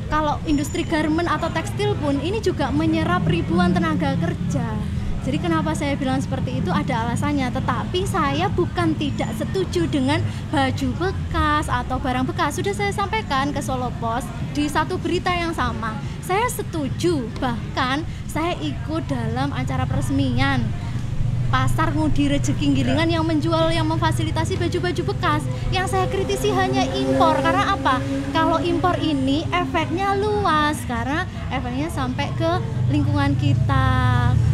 kalau industri garment atau tekstil pun ini juga menyerap ribuan tenaga kerja. Jadi kenapa saya bilang seperti itu, ada alasannya. Tetapi saya bukan tidak setuju dengan baju bekas atau barang bekas. Sudah saya sampaikan ke Solo Pos di satu berita yang sama. Saya setuju, bahkan saya ikut dalam acara peresmian Pasar Ngudi Rejeki Gilingan yang menjual, yang memfasilitasi baju-baju bekas. Yang saya kritisi hanya impor. Karena apa? Kalau impor ini efeknya luas, karena efeknya sampai ke lingkungan kita,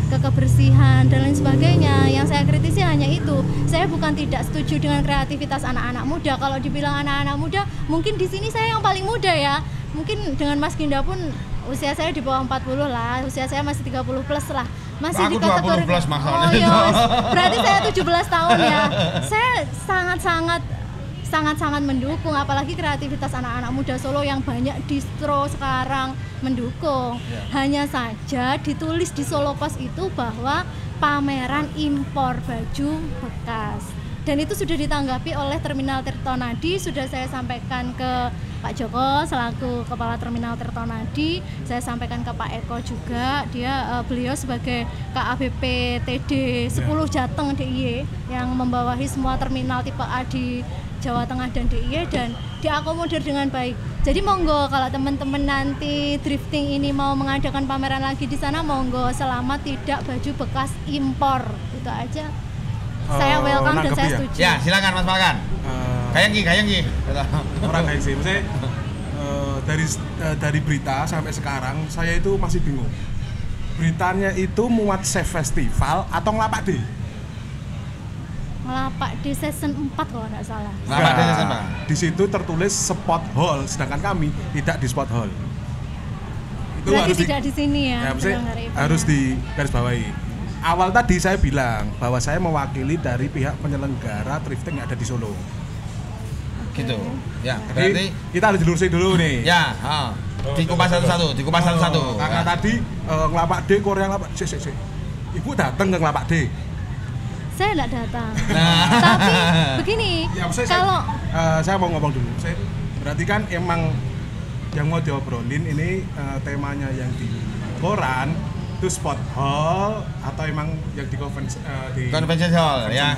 ke kebersihan dan lain sebagainya. Yang saya kritisi hanya itu. Saya bukan tidak setuju dengan kreativitas anak-anak muda. Kalau dibilang anak-anak muda, mungkin di sini saya yang paling muda ya. Mungkin dengan Mas Ginda pun usia saya di bawah 40 lah, usia saya masih 30 plus lah. Masih aku di kategori 20 plus maksudnya. Oh iya, berarti saya 17 tahun ya. Saya sangat-sangat mendukung, apalagi kreativitas anak-anak muda Solo yang banyak distro sekarang mendukung. Hanya saja ditulis di Solo Pos itu bahwa pameran impor baju bekas. Dan itu sudah ditanggapi oleh Terminal Tirtonadi, sudah saya sampaikan ke Pak Joko selaku Kepala Terminal Tirtonadi, saya sampaikan ke Pak Eko juga, beliau sebagai KABP TD 10 Jateng DIY yang membawahi semua terminal tipe A di Jawa Tengah dan DIY, dan diakomodir dengan baik. Jadi monggo kalau teman-teman nanti drifting ini mau mengadakan pameran lagi di sana, monggo selama tidak baju bekas impor. Itu aja. Saya welcome dan saya setuju. Ya, silakan Mas Makan. Kayang Ki. Orang kayak sih, maksudnya dari berita sampai sekarang saya itu masih bingung. Beritanya itu muat Chef Festival atau Ngelapak D? Ngelapak di season 4 kalau nggak salah. Ngelapak D season 4. Di situ tertulis spot hall, sedangkan kami tidak di spot hall. Itu berarti harus tidak di sini ya. Harus di garis bawahi. Awal tadi saya bilang bahwa saya mewakili dari pihak penyelenggara thrifting yang ada di Solo. Gitu. Ya, berarti berarti kita harus dilurusin dulu nih. ya, dikupas satu-satu. Karena tadi Ngelapak D, Korea Ngelapak D. Ibu datang ke Ngelapak D. Saya enggak datang. Nah. Tapi begini, Ya, kalau saya mau ngomong dulu. Berarti kan emang yang mau diobrolin ini temanya yang di koran itu spot hall atau emang yang di convention hall ya.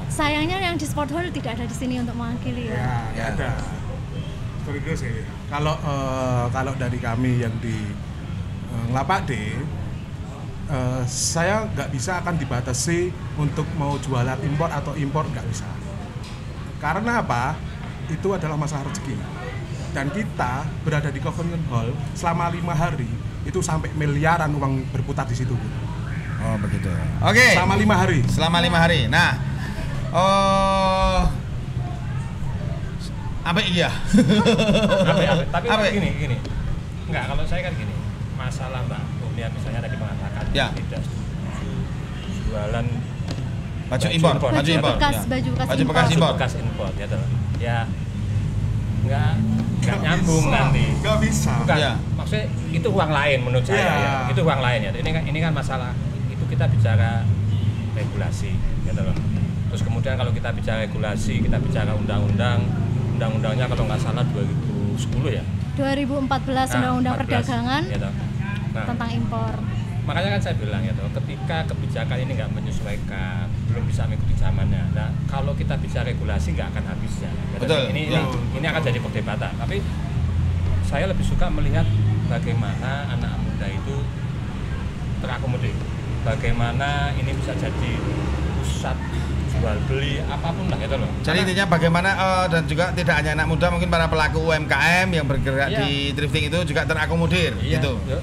sayangnya yang di sport hall tidak ada di sini untuk mewakili ya. Ya, ada. Terus sih. Kalau dari kami yang di Ngelapak D, saya nggak bisa akan dibatasi untuk mau jualan impor atau impor, nggak bisa. Karena apa? Itu adalah masalah rezeki. Dan kita berada di convention hall selama 5 hari itu sampai miliaran uang berputar di situ. Oh begitu. Oke. Selama 5 hari. Selama 5 hari. Nah, apa iya? Tapi gini. Enggak, kalau saya kan gini. Masalah Mbak Kurnia misalnya tadi mengatakan ya. tidak setuju jualan Baju impor. Baju bekas impor. Bekas impor ya toh. Ya nggak nyambung nanti. Nggak bisa. Bukan. Ya. Maksudnya itu uang lain menurut saya ya. Itu uang lain ya. Ini kan masalah itu kita bicara regulasi gitu loh. Terus kemudian kalau kita bicara regulasi, kita bicara undang-undangnya kalau nggak salah 2010 ya. 2014 Undang-Undang Perdagangan gitu. tentang impor. Makanya kan saya bilang ya toh, ketika kebijakan ini nggak menyesuaikan, belum bisa mengikuti zamannya. Nah, kalau kita bicara regulasi nggak akan habisnya. Betul. Ini akan jadi perdebatan. Tapi saya lebih suka melihat bagaimana anak muda itu terakomodir. Bagaimana ini bisa jadi pusat jual beli apapun lah gitu loh. Jadi intinya bagaimana dan juga tidak hanya anak muda, mungkin para pelaku UMKM yang bergerak di thrifting itu juga terakomodir gitu. Iya.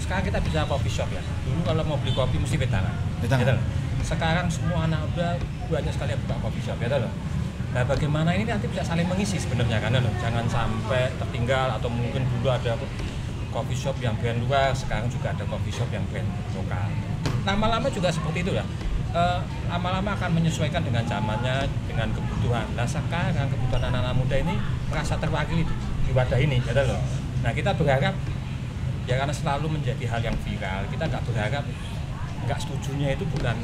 Sekarang kita bisa coffee shop ya. Dulu kalau mau beli kopi mesti betangan. Gitu loh. Sekarang semua anak muda banyak sekali yang buka coffee shop gitu loh. Nah, bagaimana ini nanti bisa saling mengisi sebenarnya kan loh. Jangan sampai tertinggal atau mungkin dulu ada coffee shop yang brand luar, sekarang juga ada coffee shop yang brand lokal. Lama-lama juga seperti itu ya. Lama-lama akan menyesuaikan dengan zamannya, dengan kebutuhan. Nah, sekarang kebutuhan anak-anak muda ini merasa terwakili di wadah ini gitu loh. Nah, kita berharap ya karena selalu menjadi hal yang viral, kita nggak berharap, nggak setujunya itu bukan,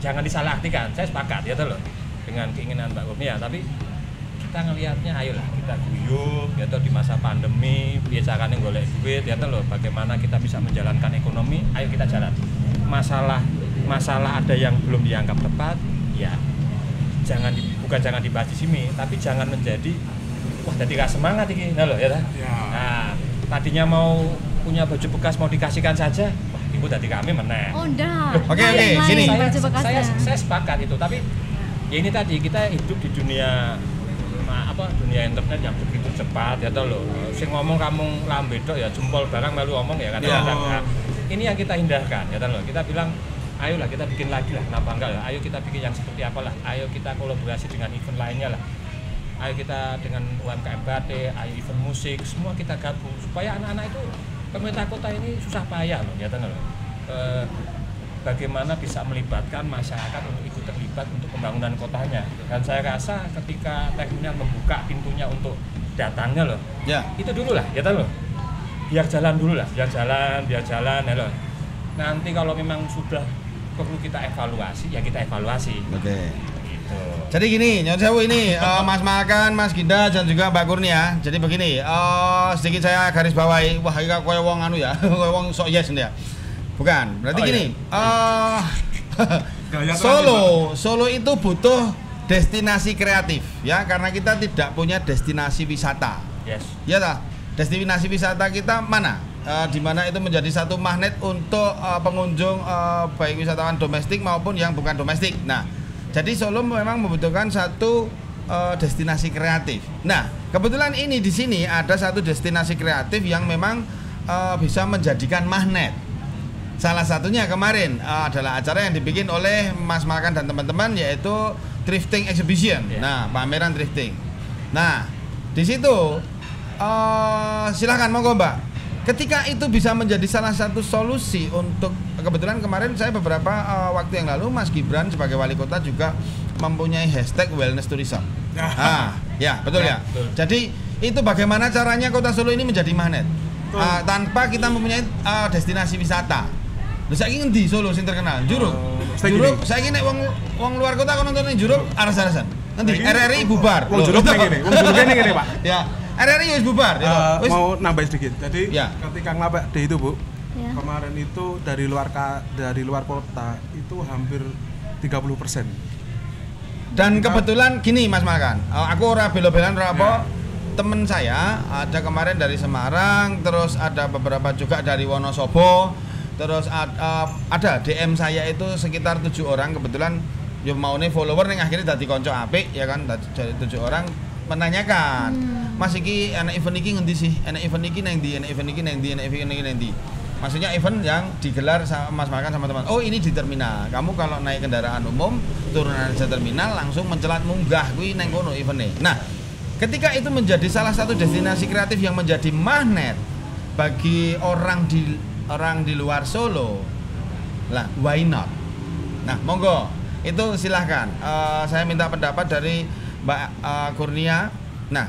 jangan disalahartikan. Saya sepakat ya loh dengan keinginan Mbak Kurnia, tapi kita ngelihatnya ayolah kita guyup ya toh, di masa pandemi biasakan golek duit ya toh loh, bagaimana kita bisa menjalankan ekonomi, ayo kita jalan. Masalah ada yang belum dianggap tepat ya bukan jangan dibahas di sini, tapi jangan menjadi wah jadi nggak semangat ini nah loh ya toh. Nah, tadinya mau punya baju bekas mau dikasihkan saja, wah ibu tadi kami menang. Oh enggak. Oke, sini. Saya sepakat itu, tapi ya ini tadi kita hidup di dunia dunia internet yang begitu cepat ya toh loh. Sing ngomong kamu lambe tok ya jempol barang melu ngomong ya kadang-kadang. Nah, ini yang kita hindarkan ya toh loh. Kita bilang ayolah kita bikin lagi lah, kenapa enggak ya? Ayo kita bikin yang seperti apalah. Ayo kita kolaborasi dengan event lainnya lah. Ayo kita dengan UMKM batik, ayo event musik, semua kita gabung supaya anak-anak itu pemerintah kota ini susah payah loh, ya loh. Bagaimana bisa melibatkan masyarakat untuk ikut terlibat untuk pembangunan kotanya. Dan saya rasa ketika terminal membuka pintunya untuk datangnya loh, itu dulu lah, ya loh. Biar jalan dulu lah, biar jalan ya loh. Nanti kalau memang sudah perlu kita evaluasi, ya kita evaluasi. Oke. Jadi gini, Nyon Sewu ini Mas Makan, Mas Ginda dan juga Mbak Kurnia. Jadi begini, sedikit saya garis bawahi. Wah, ini koyo wong anu ya, koyo wong sok yes dia. Bukan, berarti gini. Solo itu butuh destinasi kreatif ya, karena kita tidak punya destinasi wisata. Yes. Ya tak? Destinasi wisata kita mana? Di mana itu menjadi satu magnet untuk pengunjung baik wisatawan domestik maupun yang bukan domestik. Nah, jadi Solo memang membutuhkan satu destinasi kreatif. Nah, kebetulan ini di sini ada satu destinasi kreatif yang memang bisa menjadikan magnet. Salah satunya kemarin adalah acara yang dibikin oleh Mas Makan dan teman-teman, yaitu Thrifting Exhibition. Nah, pameran thrifting. Nah, di situ silahkan monggo Mbak. Ketika itu bisa menjadi salah satu solusi untuk, kebetulan kemarin saya beberapa waktu yang lalu Mas Gibran sebagai wali kota juga mempunyai hashtag wellness tourism. Ya betul ya. Betul. Jadi itu bagaimana caranya kota Solo ini menjadi magnet tanpa kita mempunyai destinasi wisata. Lha saiki ngendi Solo sing terkenal? Juruk. Juruk saiki nek wong luar kota kon nonton Juruk aras-arasan. Ngendi? RRI bubar. Wong Juruk ngene. Wong Juruk ngene, Pak. Ya. RRI wis bubar ya. Mau nambah sedikit. Jadi ketika ngelapek itu, Bu. Kemarin itu dari luar kota itu hampir 30%. Dan kebetulan gini Mas Makan. Aku ora belo-belan ora apa. Temen saya ada kemarin dari Semarang, terus ada beberapa juga dari Wonosobo. Terus ada DM saya itu sekitar 7 orang, kebetulan yo maune follower ning akhirnya dadi kanca apik ya kan, dari 7 orang menanyakan, Mas iki enak event iki ngendi sih? Enak event iki nang ndi? Enak event iki nang ndi? Enak event iki nang ndi? Maksudnya event yang digelar sama Mas Makan sama teman. Oh, ini di terminal. Kamu kalau naik kendaraan umum, turunan aja terminal langsung mencelat munggah kuwi nang kono eventnya. Nah, ketika itu menjadi salah satu destinasi kreatif yang menjadi magnet bagi orang di luar Solo, lah why not? Nah, monggo Itu silahkan. Saya minta pendapat dari Mbak Kurnia. Nah,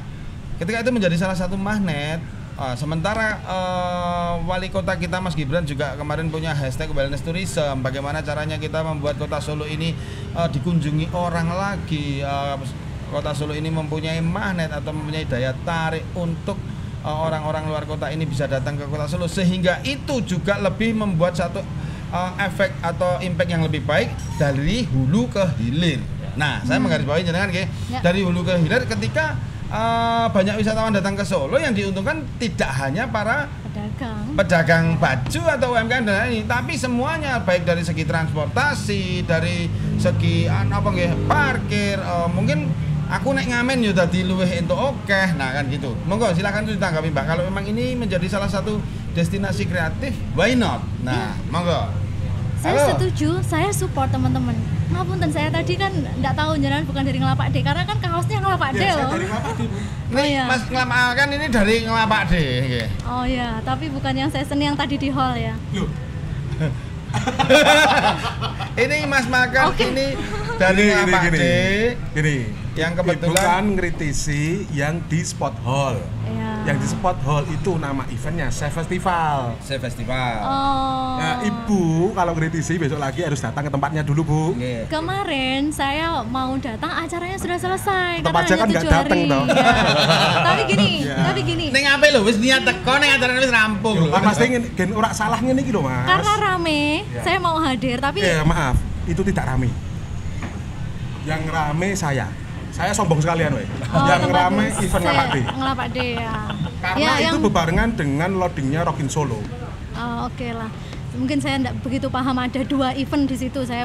ketika itu menjadi salah satu magnet, sementara wali kota kita Mas Gibran juga kemarin punya hashtag wellness tourism. Bagaimana caranya kita membuat kota Solo ini dikunjungi orang lagi. Kota Solo ini mempunyai magnet atau mempunyai daya tarik untuk orang-orang luar kota ini bisa datang ke kota Solo, sehingga itu juga lebih membuat satu efek atau impact yang lebih baik dari hulu ke hilir. Nah, saya menggarisbawahi jenengan dari hulu ke hilir ketika banyak wisatawan datang ke Solo, yang diuntungkan tidak hanya para pedagang baju atau UMKM dan lain-lain, tapi semuanya, baik dari segi transportasi, dari segi parkir, mungkin aku naik ngamen yo dadi luwih entuk okeh. Nah kan gitu. Monggo silakan ditanggapi Mbak. Kalau memang ini menjadi salah satu destinasi kreatif, why not? Nah, monggo. Saya setuju, saya support teman-teman. Ngapunten, saya tadi kan enggak tahu jenengan bukan dari Ngelapak D, karena kan kaosnya Ngelapak D loh. Dari Ngelapak D, Bu. Nih, Mas Ngelapak kan ini dari Ngelapak D nggih. Oh iya, tapi bukan yang season yang tadi di hall ya. Loh. Ini Mas Makan ini dari Ngelapak D. Gini. Yang kebetulan bukan ngritisi yang di Spot Hall. Iya. Yang di Spot Hall itu nama eventnya Chef Festival. Chef Festival. Oh. Nah, Ibu kalau ngritisi besok lagi harus datang ke tempatnya dulu, Bu. Nggih. Kemarin saya mau datang, acaranya sudah selesai. Tetap aja kan nggak datang dong. Ya. Ya. Tapi gini. Ning ape lho wis niat teko ning acarane wis rampung lho. Kan Mas gen ora salah ngene iki lho, Mas. Karena rame, saya mau hadir, tapi maaf, itu tidak rame. Yang rame saya sombong sekalian weh. Yang rame event Ngelapak D. Ngelapak D ya. Karena ya, itu bebarengan dengan loadingnya Rockin Solo. Oke lah. Mungkin saya tidak begitu paham, ada 2 event di situ. Saya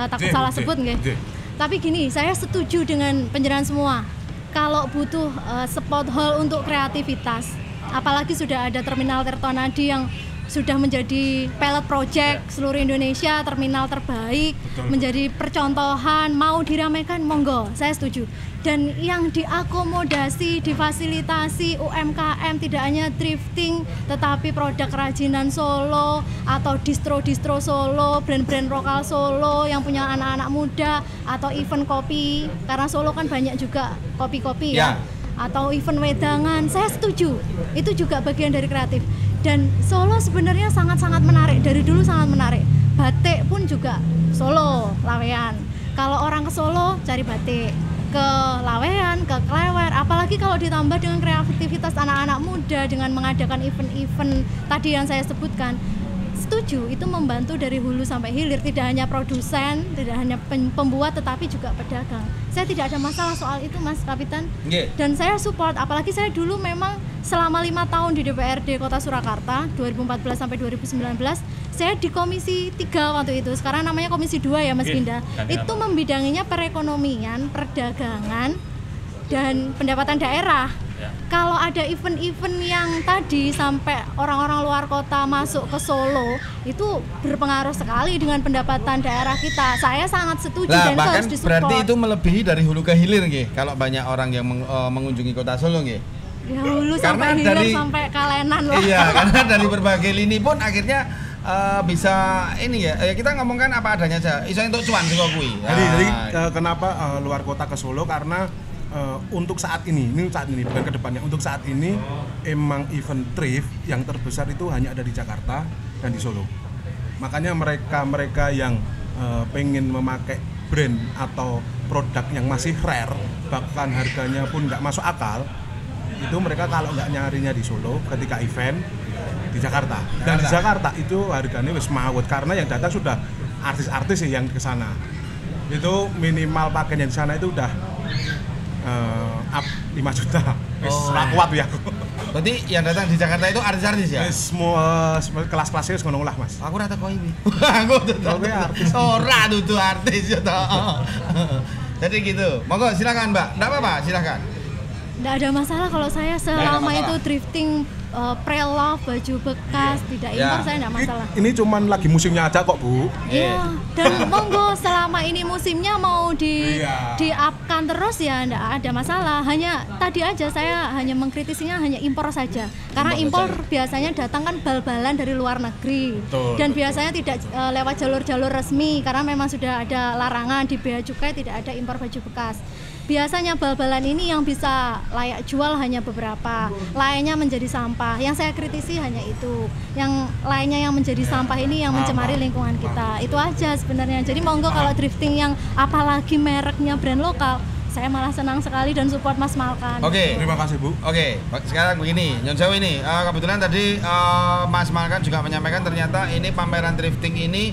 takut salah sebut nggih. Tapi gini, saya setuju dengan penjelasan semua. Kalau butuh spot hall untuk kreativitas, apalagi sudah ada terminal Tirtonadi yang sudah menjadi pilot project seluruh Indonesia, terminal terbaik. Betul. Menjadi percontohan, mau diramaikan, monggo, saya setuju. Dan yang diakomodasi, difasilitasi UMKM, tidak hanya thrifting, tetapi produk kerajinan Solo atau distro-distro Solo, brand-brand lokal Solo yang punya anak-anak muda, atau event kopi, karena Solo kan banyak juga kopi-kopi ya. Atau event wedangan, saya setuju. Itu juga bagian dari kreatif. Dan Solo sebenarnya sangat-sangat menarik, dari dulu sangat menarik. Batik pun juga Solo, Lawean. Kalau orang ke Solo cari batik, ke Lawean, ke Klewer, apalagi kalau ditambah dengan kreativitas anak-anak muda dengan mengadakan event-event tadi yang saya sebutkan. Setuju, itu membantu dari hulu sampai hilir, tidak hanya produsen, tidak hanya pembuat, tetapi juga pedagang. Saya tidak ada masalah soal itu, Mas Kapitan. Dan saya support, apalagi saya dulu memang selama 5 tahun di DPRD Kota Surakarta, 2014 sampai 2019, saya di Komisi 3 waktu itu, sekarang namanya Komisi 2 ya Mas Ginda. Itu membidanginya perekonomian, perdagangan, dan pendapatan daerah. Kalau ada event-event yang tadi sampai orang-orang luar kota masuk ke Solo, itu berpengaruh sekali dengan pendapatan daerah kita. Saya sangat setuju dan harus disupport. Berarti itu melebihi dari hulu ke hilir nggih, kalau banyak orang yang mengunjungi kota Solo nggih. Ya hulu sampai hilir sampai Kalenan lah. Iya, karena dari berbagai lini pun akhirnya bisa ini ya, kita ngomongkan apa adanya aja. Iso entuk cuan sing kuwi. Jadi kenapa luar kota ke Solo, karena untuk saat ini bukan ke depannya, untuk saat ini emang event thrift yang terbesar itu hanya ada di Jakarta dan di Solo. Makanya mereka yang pengen memakai brand atau produk yang masih rare, bahkan harganya pun nggak masuk akal, itu mereka kalau nggak nyarinya di Solo ketika event di Jakarta. Dan di Jakarta itu harganya wis mawut, karena yang datang sudah artis-artis sih yang ke sana. Itu minimal pakaian yang di sana itu udah up 5 juta. Wis ora kuat ya aku. Berarti yang datang di Jakarta itu artis-artis ya? Semua kelas-kelasnya wis ngono lah, Mas. Aku ora teko iki. Aku tuh artis. Ora dudu artis ya toh. Jadi gitu. Monggo silakan, Mbak. Enggak apa-apa, silakan. Nggak ada masalah kalau saya selama itu drifting pre-love, baju bekas, tidak impor, saya tidak masalah. Ini cuman lagi musimnya aja kok, Bu. Iya, dan monggo selama ini musimnya mau di-upkan terus ya tidak ada masalah. Hanya tadi aja saya hanya mengkritisinya hanya impor saja. Karena impor biasanya datang kan bal-balan dari luar negeri. Betul, Dan biasanya tidak lewat jalur-jalur resmi karena memang sudah ada larangan di Bea Cukai tidak ada impor baju bekas. Biasanya bal-balan ini yang bisa layak jual hanya beberapa, lainnya menjadi sampah. Yang saya kritisi hanya itu. Yang lainnya yang menjadi sampah ini yang mencemari lingkungan kita. Itu aja sebenarnya. Jadi monggo kalau drifting yang apalagi mereknya brand lokal, saya malah senang sekali dan support Mas Malkan. Oke. Terima kasih, Bu. Oke, sekarang begini, Nyon Sewu ini kebetulan tadi Mas Malkan juga menyampaikan ternyata ini pameran drifting ini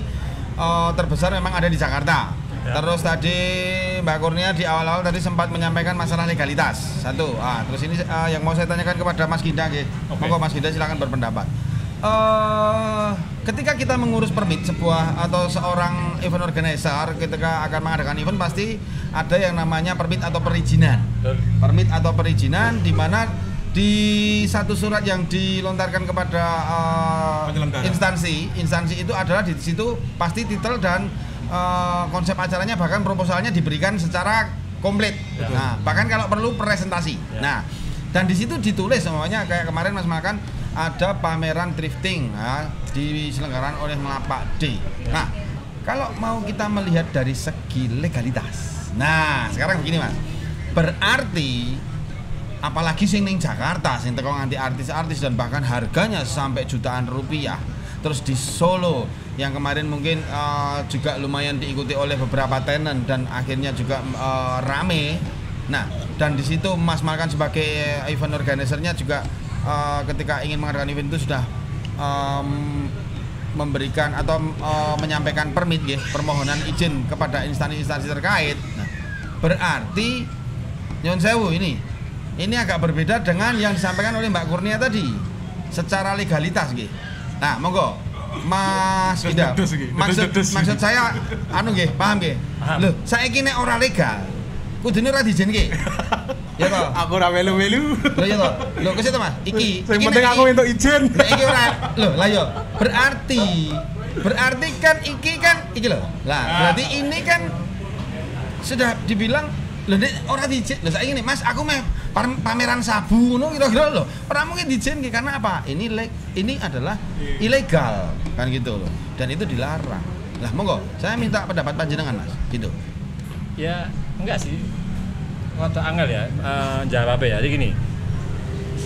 terbesar memang ada di Jakarta. Terus tadi Mbak Kurnia di awal-awal tadi sempat menyampaikan masalah legalitas. Satu. Terus ini yang mau saya tanyakan kepada Mas Ginda, monggo Mas Ginda silakan berpendapat. Ketika kita mengurus permit sebuah atau seorang event organizer ketika akan mengadakan event pasti ada yang namanya permit atau perizinan. Permit atau perizinan di mana di satu surat yang dilontarkan kepada instansi itu adalah di situ pasti titel dan konsep acaranya bahkan proposalnya diberikan secara komplit. Nah, bahkan kalau perlu presentasi. Nah, dan di situ ditulis semuanya kayak kemarin Mas Malkan ada pameran drifting diselenggarakan oleh Melapak D. Nah, kalau mau kita melihat dari segi legalitas. Nah, sekarang begini Mas. Berarti apalagi sing ning Jakarta sing teko nganti artis-artis dan bahkan harganya sampai jutaan rupiah. Terus di Solo yang kemarin mungkin juga lumayan diikuti oleh beberapa tenan dan akhirnya juga rame. Nah, dan di situ Mas Malkan sebagai event organizer-nya juga ketika ingin mengadakan event itu sudah memberikan atau menyampaikan permit permohonan izin kepada instansi-instansi terkait. Nah, berarti Nyon Sewu ini agak berbeda dengan yang disampaikan oleh Mbak Kurnia tadi secara legalitas Nah, monggo Mas Ginda. Maksud saya paham Loh, saiki nek ora legal, kudune ora diizinke. Ya toh? Aku ora melu-melu. Loh ya toh. Loh kesitu Mas. Iki penting aku entuk izin. Iki ora. Loh, lah yo. Berarti kan iki loh. Lah, berarti ini kan sudah dibilang lho nek ora diizin. Lho saiki Mas, aku meh pameran sabu ngono kira-kira lho. Ora mungkin diizinke karena apa? Ini adalah ilegal kan gitu loh. Dan itu dilarang. Lah monggo, saya minta pendapat panjenengan Mas, gitu. Ya, enggak sih. Waktu angel ya, jawabnya ya. Jadi gini,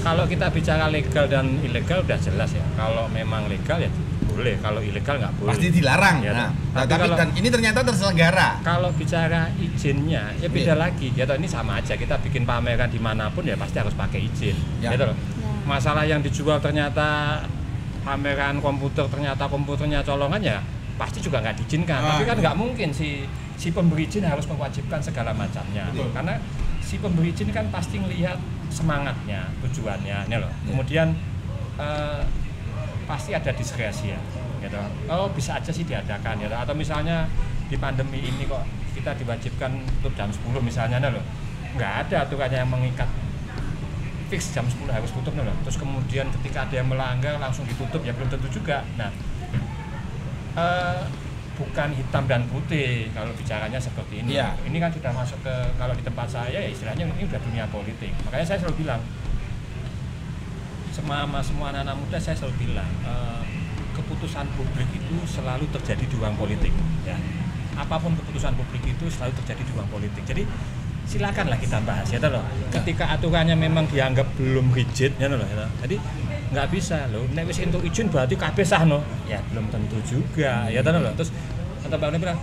kalau kita bicara legal dan ilegal udah jelas ya. Kalau memang legal ya boleh, kalau ilegal nggak boleh. Pasti dilarang. Ya, tapi dan ini ternyata terselenggara. Kalau bicara izinnya, ya beda lagi. Ya toh ini sama aja. Kita bikin pameran dimanapun ya pasti harus pakai izin. Ya toh. Masalah yang dijual ternyata pameran komputer, ternyata komputernya colongan ya pasti juga nggak diizinkan. Tapi kan nggak mungkin si pemberi izin harus mewajibkan segala macamnya. Karena si pemberi izin kan pasti ngelihat semangatnya, tujuannya, loh. Kemudian pasti ada diskresi ya, gitu. Oh bisa aja sih diadakan ya, atau misalnya di pandemi ini kok kita diwajibkan tutup jam 10 misalnya, loh. Nggak ada aturannya yang mengikat fix jam 10 harus tutup, loh. Terus kemudian ketika ada yang melanggar langsung ditutup ya belum tentu juga. Nah, bukan hitam dan putih kalau bicaranya seperti ini. Ya. Ini kan sudah masuk ke, kalau di tempat saya ya istilahnya ini udah dunia politik. Makanya saya selalu bilang, semua anak-anak muda saya selalu bilang, keputusan publik itu selalu terjadi di ruang politik. Ya. Apapun keputusan publik itu selalu terjadi di ruang politik. Jadi silakanlah kita bahas ya loh. Ketika aturannya memang dianggap belum rigid ya loh. Jadi nggak bisa loh. Nek wis entuk izin berarti kabeh sah no. Ya belum tentu juga ya loh. Terus kata Pak Uni bilang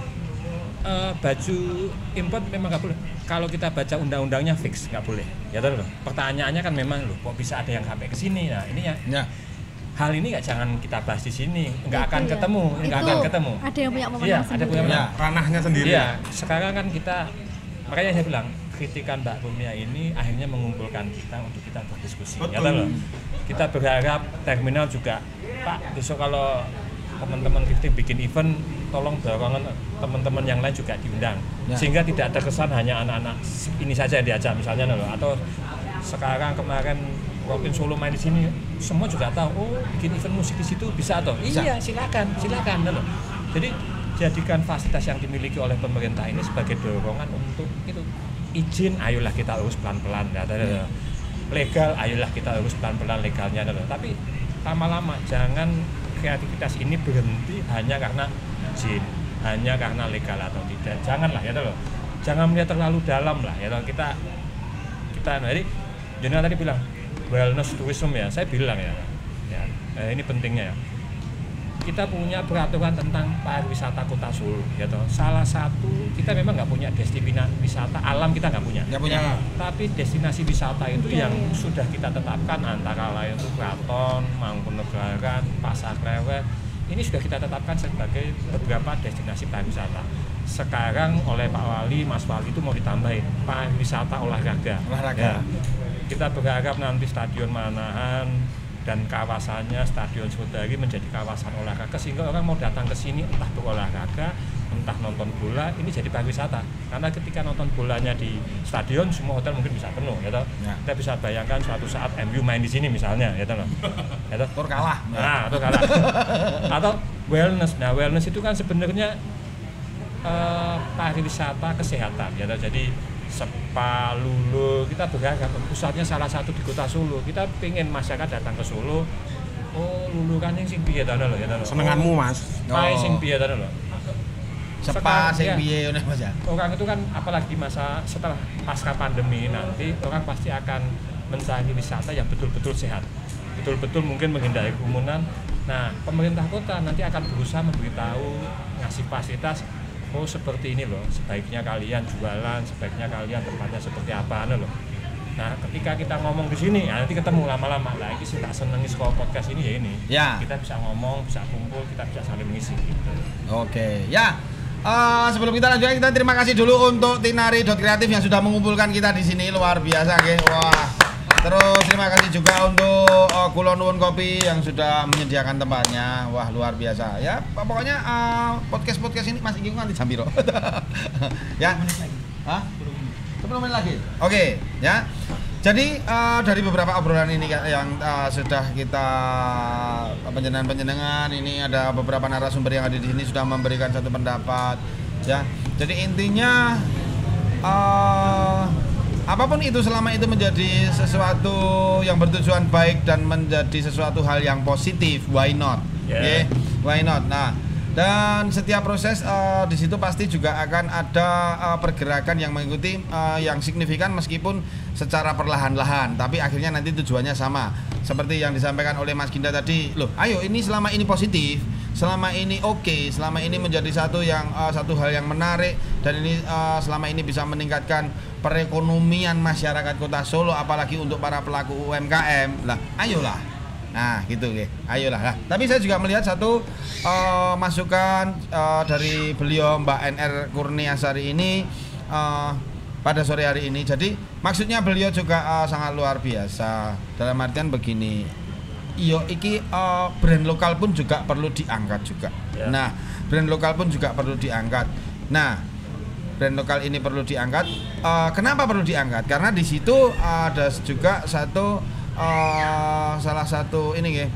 baju impor memang nggak boleh. Kalau kita baca undang-undangnya fix nggak boleh ya loh. Pertanyaannya kan memang loh kok bisa ada yang sampai ke sini. Nah ini ya. Hal ini jangan kita bahas di sini, nggak akan ketemu, nggak akan ketemu. Ada yang punya sendiri. Ada punya ranahnya sendiri. Iya, sekarang kan kita, makanya saya bilang kritikan Mbak Kurnia ini akhirnya mengumpulkan kita untuk kita berdiskusi. Ya loh. Kita berharap terminal juga, Pak, besok kalau teman-teman bikin event, tolong dorong teman-teman yang lain juga diundang, sehingga tidak terkesan hanya anak-anak ini saja yang diajak misalnya loh, atau Sekarang kemarin Robin Solo main di sini, semua juga tahu, oh bikin event musik di situ bisa toh? Bisa. Iya, silakan loh. Jadi jadikan fasilitas yang dimiliki oleh pemerintah ini sebagai dorongan untuk itu. Izin, ayolah kita urus pelan-pelan, legal, ayolah kita urus pelan-pelan legalnya, tapi lama-lama jangan kreativitas ini berhenti hanya karena izin, hanya karena legal atau tidak. Janganlah jangan melihat terlalu dalam lah kita jadi Jenderal tadi bilang wellness tourism ya, saya bilang ini pentingnya ya. Kita punya peraturan tentang pariwisata Kota Solo, salah satu kita memang nggak punya destinasi wisata alam, kita nggak punya. Tapi destinasi wisata itu yang sudah kita tetapkan antara lain itu Keraton, Mangkunegaran, Pasar Klewer. Ini sudah kita tetapkan sebagai beberapa destinasi pariwisata. Sekarang oleh Pak Wali, Mas Wali itu mau ditambahin pariwisata olahraga. Ya. Kita berharap nanti Stadion Manahan dan kawasannya Stadion Srodari menjadi kawasan olahraga sehingga orang mau datang ke sini entah berolahraga, entah nonton bola, ini jadi pariwisata. Karena ketika nonton bolanya di stadion semua hotel mungkin bisa penuh, Kita bisa bayangkan suatu saat MU main di sini misalnya, Tur kalah. Nah, atau kalah. Atau wellness. Nah, wellness itu kan sebenarnya pariwisata kesehatan, Jadi spa, lulu, kita berharap pusatnya salah satu di Kota Solo. Kita pengen masyarakat datang ke Solo, oh lulu kan yang sing piye ta lho senenganmu Mas. Spa sing piye ta lho. Spa sing piye ngono Mas ya. Orang itu kan apalagi masa setelah pasca pandemi nanti orang pasti akan mencari wisata yang betul-betul sehat. Betul-betul mungkin menghindari kerumunan. Nah, pemerintah kota nanti akan berusaha memberitahu, ngasih fasilitas. Oh seperti ini loh, sebaiknya kalian jualan, sebaiknya kalian tempatnya seperti apa loh. Nah ketika kita ngomong di sini, nanti ketemu lama-lama. Nah ini sih tak senengi sekolah podcast ini ya ini. Ya. Kita bisa ngomong, bisa kumpul, kita bisa saling mengisi gitu. Oke, ya. Sebelum kita lanjutkan, kita terima kasih dulu untuk Tinari.Kreatif yang sudah mengumpulkan kita di sini, luar biasa, nggih. Wah. Terus terima kasih juga untuk Kula Nuwun Kopi yang sudah menyediakan tempatnya. Wah, luar biasa. Ya, pokoknya podcast ini Mas iki nganti jam piro? Ya. 10 menit lagi. Hah? 10 menit lagi. Oke, ya. Jadi dari beberapa obrolan ini yang sudah kita penjenengan ini ada beberapa narasumber yang ada di sini sudah memberikan satu pendapat, ya. Jadi intinya apapun itu selama itu menjadi sesuatu yang bertujuan baik dan menjadi sesuatu hal yang positif, why not? Yeah. Why not? Nah, dan setiap proses di situ pasti juga akan ada pergerakan yang mengikuti yang signifikan meskipun secara perlahan-lahan, tapi akhirnya nanti tujuannya sama. Seperti yang disampaikan oleh Mas Ginda tadi, loh, ayo ini selama ini positif, selama ini oke, selama ini menjadi satu hal yang menarik dan ini selama ini bisa meningkatkan perekonomian masyarakat Kota Solo, apalagi untuk para pelaku UMKM. Lah, ayolah. Nah, gitu nggih. Ayolah. Nah, tapi saya juga melihat satu masukan dari beliau Mbak NR Kurniasari ini pada sore hari ini. Jadi, maksudnya beliau juga sangat luar biasa. Dalam artian begini, iki brand lokal pun juga perlu diangkat juga. Ya. Nah, brand lokal pun juga perlu diangkat. Nah, brand lokal ini perlu diangkat. Kenapa perlu diangkat? Karena di situ ada juga salah satu ini ya,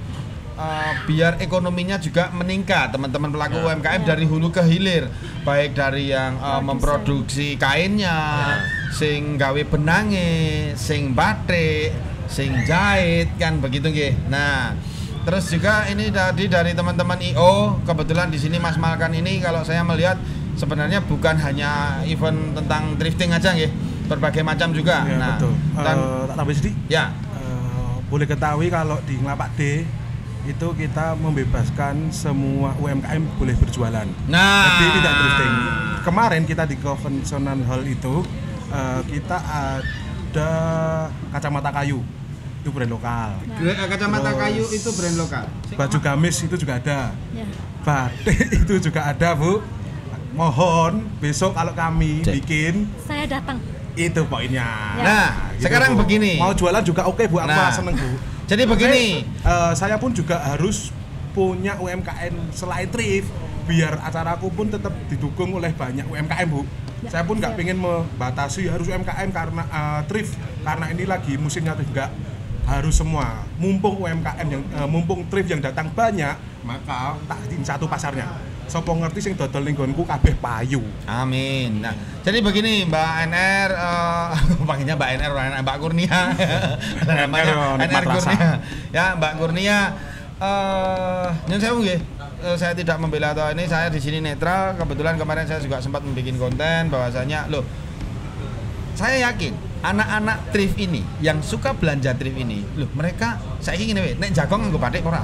biar ekonominya juga meningkat, teman-teman pelaku UMKM dari hulu ke hilir, baik dari yang memproduksi kainnya, sing gawe benange, sing batik, sing jahit, kan begitu nggih. Nah, terus juga ini tadi dari teman-teman IO, kebetulan di sini Mas Malkan ini kalau saya melihat sebenarnya bukan hanya event tentang drifting aja nggih, berbagai macam juga. Ya, nah, betul. Dan tak tambah sedikit. Ya. Boleh ketahui kalau di Ngelapak D itu kita membebaskan semua UMKM boleh berjualan. Nah, jadi tidak drifting. Kemarin kita di Convention Hall itu kita ada kacamata kayu, itu brand lokal. Kacamata kayu itu brand lokal. Baju gamis itu juga ada. Ya. Batik itu juga ada, Bu. Mohon besok kalau kami bikin, saya datang. itu poinnya. Nah, gitu, sekarang Bu. Begini. Mau jualan juga oke, Bu. Aku seneng, Bu. Jadi begini, saya pun juga harus punya UMKM selain thrift, biar acaraku pun tetap didukung oleh banyak UMKM, Bu. Saya pun nggak pengen membatasi harus UMKM karena thrift, karena ini lagi musimnya thrift, nggak harus semua. Mumpung UMKM mumpung thrift yang datang banyak, maka takdim satu pasarnya. Sopo ngerti sing dodol ning nggonku kabeh payu. Amin. Nah, jadi begini Mbak NR, panggilnya Mbak NR, Mbak Kurnia. Namanya NR Kurnia. Ya, Mbak Kurnia. Nyun sewu nggih. Saya tidak membela atau ini, saya di sini netral. Kebetulan kemarin saya juga sempat membuat konten bahwasanya loh, saya yakin anak-anak thrift ini yang suka belanja thrift ini, loh mereka saya ingin nih, nek jagong nganggo batik ora.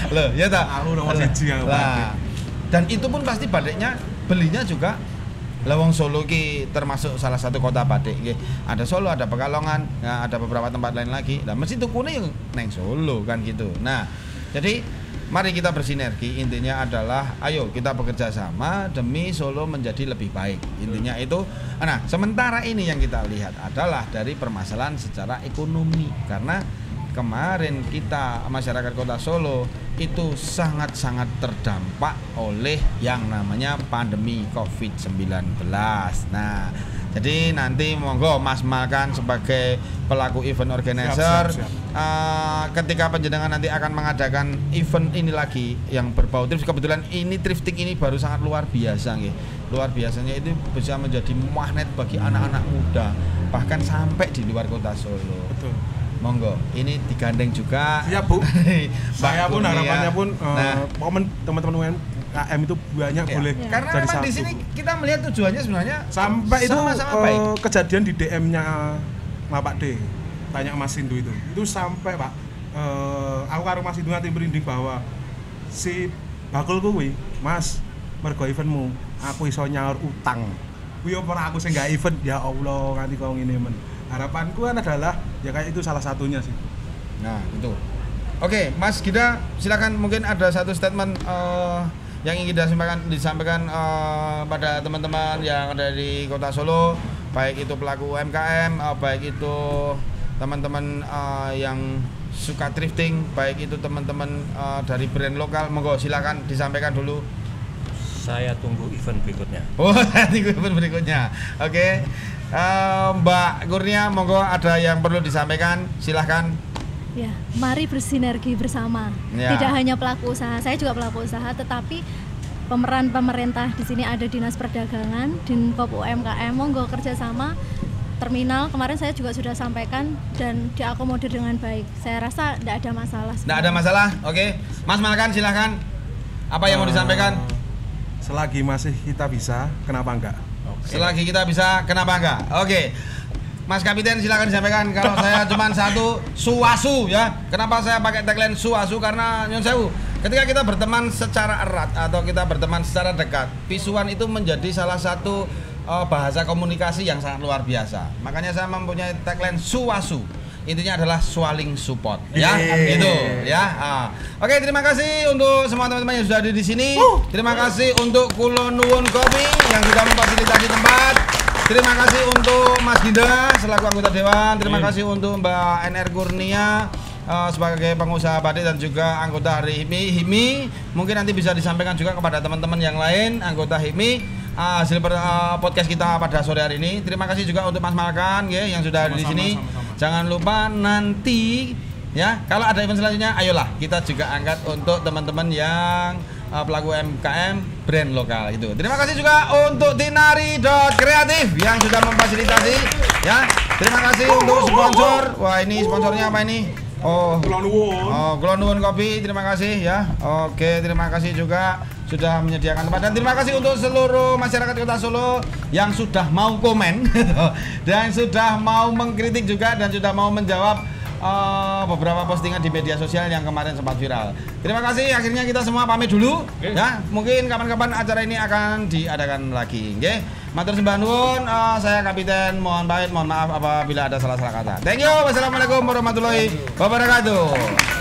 Loh, ya tak? Aku nomor 1 yang batik. Dan itu pun pasti batiknya belinya juga Lawang Solo ki termasuk salah satu kota batik nggih. Ada Solo, ada Pekalongan, ya, ada beberapa tempat lain lagi. Lah mesti tukune yang neng Solo kan gitu. Nah, jadi mari kita bersinergi, intinya adalah ayo kita bekerja sama demi Solo menjadi lebih baik. Intinya itu. Nah, sementara ini yang kita lihat adalah dari permasalahan secara ekonomi, karena kemarin kita masyarakat Kota Solo itu sangat-sangat terdampak oleh yang namanya pandemi COVID-19. Nah, jadi nanti monggo Mas Malkan sebagai pelaku event organizer, siap. Ketika penjenengan nanti akan mengadakan event ini lagi yang berbau thrift, kebetulan ini thrifting ini baru sangat luar biasa nggih. Luar biasanya itu bisa menjadi magnet bagi anak-anak muda bahkan sampai di luar Kota Solo. Betul. Monggo, ini digandeng juga. Iya Bu. Saya pun harapannya pun momen teman-teman UMKM itu banyak boleh karena jadi memang satu. di sini kita melihat tujuannya sebenarnya sampai itu baik. Kejadian di DM-nya Pak D, tanya Mas Sindu itu sampai Pak, aku karo Mas Sindu nanti merinding bahwa si bakul kuwi, Mas, mergo eventmu, aku iso nyaur utang. Kuwi ora aku sing gak event, ya Allah nganti kok ngene men. Harapanku kan adalah ya kayak itu salah satunya sih. Nah itu. Oke, Mas Gida, silakan mungkin ada satu statement yang ingin disampaikan pada teman-teman yang ada di Kota Solo, baik itu pelaku UMKM, baik itu teman-teman yang suka thrifting, baik itu teman-teman dari brand lokal. Monggo silakan disampaikan dulu. Saya tunggu event berikutnya. Oh, tunggu event berikutnya. Oke. Mbak Kurnia, monggo ada yang perlu disampaikan, silahkan. Ya, mari bersinergi bersama. Ya. Tidak hanya pelaku usaha, saya juga pelaku usaha, tetapi pemeran pemerintah di sini ada Dinas Perdagangan, Dinkop UMKM, monggo kerjasama. Terminal kemarin saya juga sudah sampaikan dan diakomodir dengan baik. Saya rasa tidak ada masalah. Tidak ada masalah, oke. Mas Malkan silahkan. Apa yang mau disampaikan? Selagi masih kita bisa, kenapa enggak? Selagi kita bisa, kenapa enggak? Oke. Mas Kapiten silakan disampaikan. Kalau saya cuma satu, suasu ya. Kenapa saya pakai tagline suasu? Karena nyun sewu, ketika kita berteman secara erat atau kita berteman secara dekat, visuan itu menjadi salah satu bahasa komunikasi yang sangat luar biasa. Makanya saya mempunyai tagline suasu. Intinya adalah swaling support ya, gitu ya. Oke, terima kasih untuk semua teman-teman yang sudah ada di sini. Terima kasih untuk Kulo Nuwun Kopi yang sudah memfasilitasi tempat. Terima kasih untuk Mas Ginda selaku anggota dewan. Terima kasih untuk Mbak NR Kurnia sebagai pengusaha batik dan juga anggota dari HIMI. Mungkin nanti bisa disampaikan juga kepada teman-teman yang lain anggota HIMI hasil podcast kita pada sore hari ini. Terima kasih juga untuk Mas Malkan ya, yang sudah ada di sini. Jangan lupa nanti ya, kalau ada event selanjutnya, ayolah kita juga angkat untuk teman-teman yang pelaku UMKM brand lokal itu. Terima kasih juga untuk Tinari.Kreatif yang sudah memfasilitasi ya. Terima kasih untuk sponsor. Wah, ini sponsornya apa ini? Kulo Nuwun Kopi, terima kasih ya. Oke, terima kasih juga sudah menyediakan tempat dan terima kasih untuk seluruh masyarakat Kota Solo yang sudah mau komen dan sudah mau mengkritik juga dan sudah mau menjawab beberapa postingan di media sosial yang kemarin sempat viral. Terima kasih, akhirnya kita semua pamit dulu ya. Mungkin kapan-kapan acara ini akan diadakan lagi. Oke. Matur sembah nuwun, saya Kapiten, mohon maaf apabila ada salah-salah kata. Thank you. Wassalamualaikum warahmatullahi wabarakatuh.